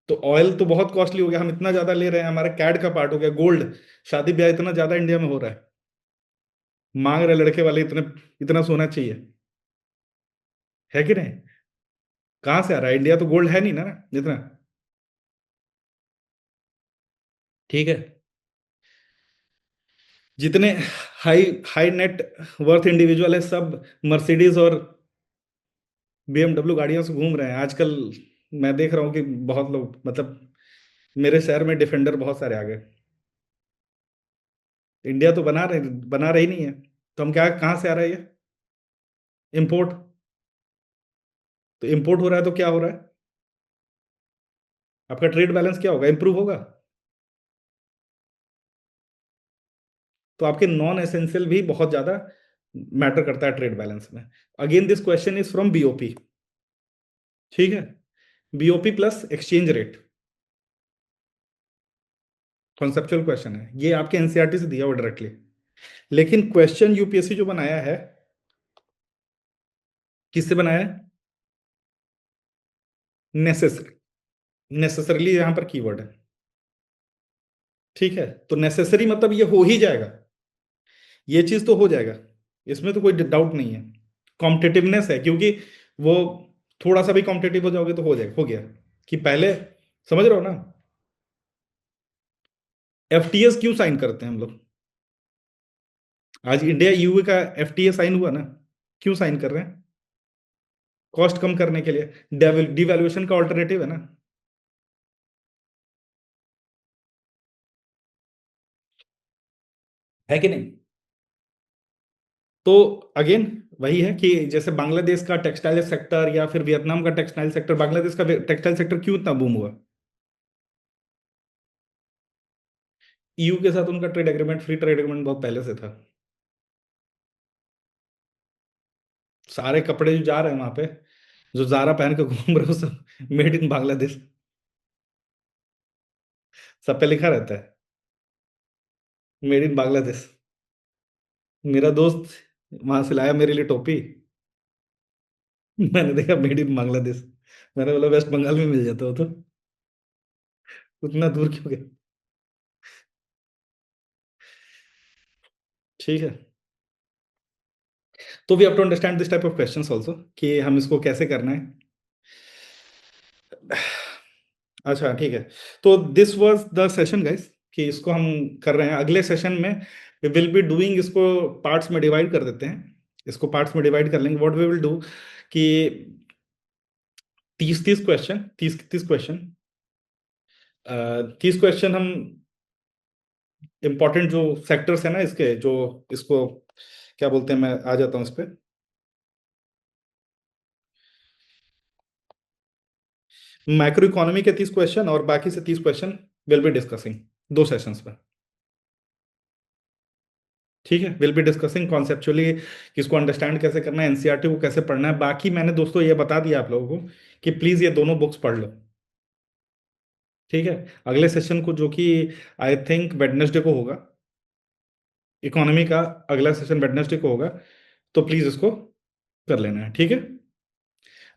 तो ऑयल तो बहुत कॉस्टली हो गया, हम इतना ज्यादा ले रहे हैं, हमारे कैड का पार्ट हो गया गोल्ड, शादी ब्याह इतना ज्यादा इंडिया में हो रहा है, मांग रहे लड़के वाले इतने, इतना सोना चाहिए, है कि नहीं? कहां से आ रहा है? इंडिया तो गोल्ड है नहीं ना जितना। ठीक है, जितने high high net worth individual है सब मर्सिडीज और बीएमडब्ल्यू गाड़ियों से घूम रहे हैं आजकल। मैं देख रहा हूँ कि बहुत लोग, मतलब मेरे शहर में डिफेंडर बहुत सारे आ गए। इंडिया तो बना रही नहीं है, तो हम क्या, कहाँ से आ रहा है ये? इम्पोर्ट। तो इम्पोर्ट हो रहा है तो क्या हो रहा है? आपका ट्रेड बैलेंस क्या होगा? इंप्रूव होगा। तो आपके नॉन एसेंशियल भी बहुत ज्यादा मैटर करता है ट्रेड बैलेंस में। Again this question is from BOP. ठीक है, BOP plus exchange rate, conceptual question है ये, आपके एनसीईआरटी से दिया हुआ डायरेक्टली। लेकिन क्वेश्चन यूपीएससी जो बनाया है, किससे बनाया है? नेसेसरी, नेसेसरली यहां पर कीवर्ड है। ठीक है, तो नेसेसरी मतलब ये हो ही जाएगा, ये चीज तो हो जाएगा, इसमें तो कोई डाउट नहीं है। कॉम्पिटिटिवनेस है, क्योंकि वो थोड़ा सा भी कॉम्पिटिटिव हो जाओगे तो हो जाएगा, हो गया कि पहले, समझ रहे हो ना? एफटीएस क्यों साइन करते हैं हम लोग? आज इंडिया यूए का एफटीए साइन हुआ ना, क्यों साइन कर रहे हैं? कॉस्ट कम करने के लिए, डिवैल्यूएशन का ऑल्टरनेटिव है ना। है कि नहीं? तो अगेन वही है कि जैसे बांग्लादेश का टेक्सटाइल सेक्टर या फिर वियतनाम का टेक्सटाइल सेक्टर, बांग्लादेश का टेक्सटाइल सेक्टर क्यों इतना बूम हुआ? ईयू के साथ उनका trade agreement, free trade agreement बहुत पहले से था। सारे कपड़े जो जा रहे हैं वहां पे, जो जारा पहन के घूम रहे हो, सब मेड इन बांग्लादेश, सब पे लिखा रहता है मेड इन बांग्लादेश। मेरा दोस्त वहां से लाया मेरे लिए टोपी, मैंने देखा मेड इन बांग्लादेश, मैंने बोला वेस्ट बंगाल में मिल जाता हो तो उतना दूर क्यों गया? ठीक है, तो we have to understand this type of questions also, कि हम इसको कैसे करना है। अच्छा ठीक है, तो this was the session guys, कि इसको हम कर रहे हैं। अगले सेशन में वी विल बी डूइंग, इसको पार्ट्स में डिवाइड कर देते हैं, इसको पार्ट्स में डिवाइड कर लेंगे। व्हाट वी विल डू कि 30 30 क्वेश्चन, 30 30 क्वेश्चन 30 क्वेश्चन हम इंपॉर्टेंट जो सेक्टर्स है ना इसके, जो इसको क्या बोलते हैं, मैं आ जाता हूँ इस पे। मैक्रो इकोनॉमी के 30 क्वेश्चन और बाकी से 30 question will be discussing 2 sessions में। ठीक है, विल बी डिस्कसिंग कॉन्सेप्चुअली किसको अंडरस्टैंड कैसे करना है, एनसीईआरटी को कैसे पढ़ना है। बाकी मैंने दोस्तों ये बता दिया आप लोगों को कि प्लीज ये दोनों बुक्स पढ़ लो। ठीक है, अगले सेशन को जो कि आई थिंक वेडनेसडे को होगा, इकोनॉमी का अगला सेशन वेडनेसडे को होगा, तो प्लीज इसको कर लेना है। ठीक है,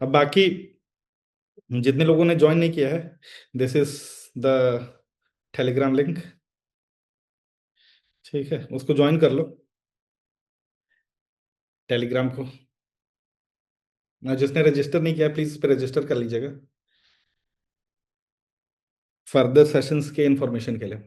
अब बाकी जितने लोगों ने ज्वाइन नहीं किया है, this is the Telegram link. ठीक है, उसको ज्वाइन कर लो टेलीग्राम को। जिसने रजिस्टर नहीं किया प्लीज इस पर रजिस्टर कर लीजिएगा फर्दर सेशंस के इंफॉर्मेशन के लिए।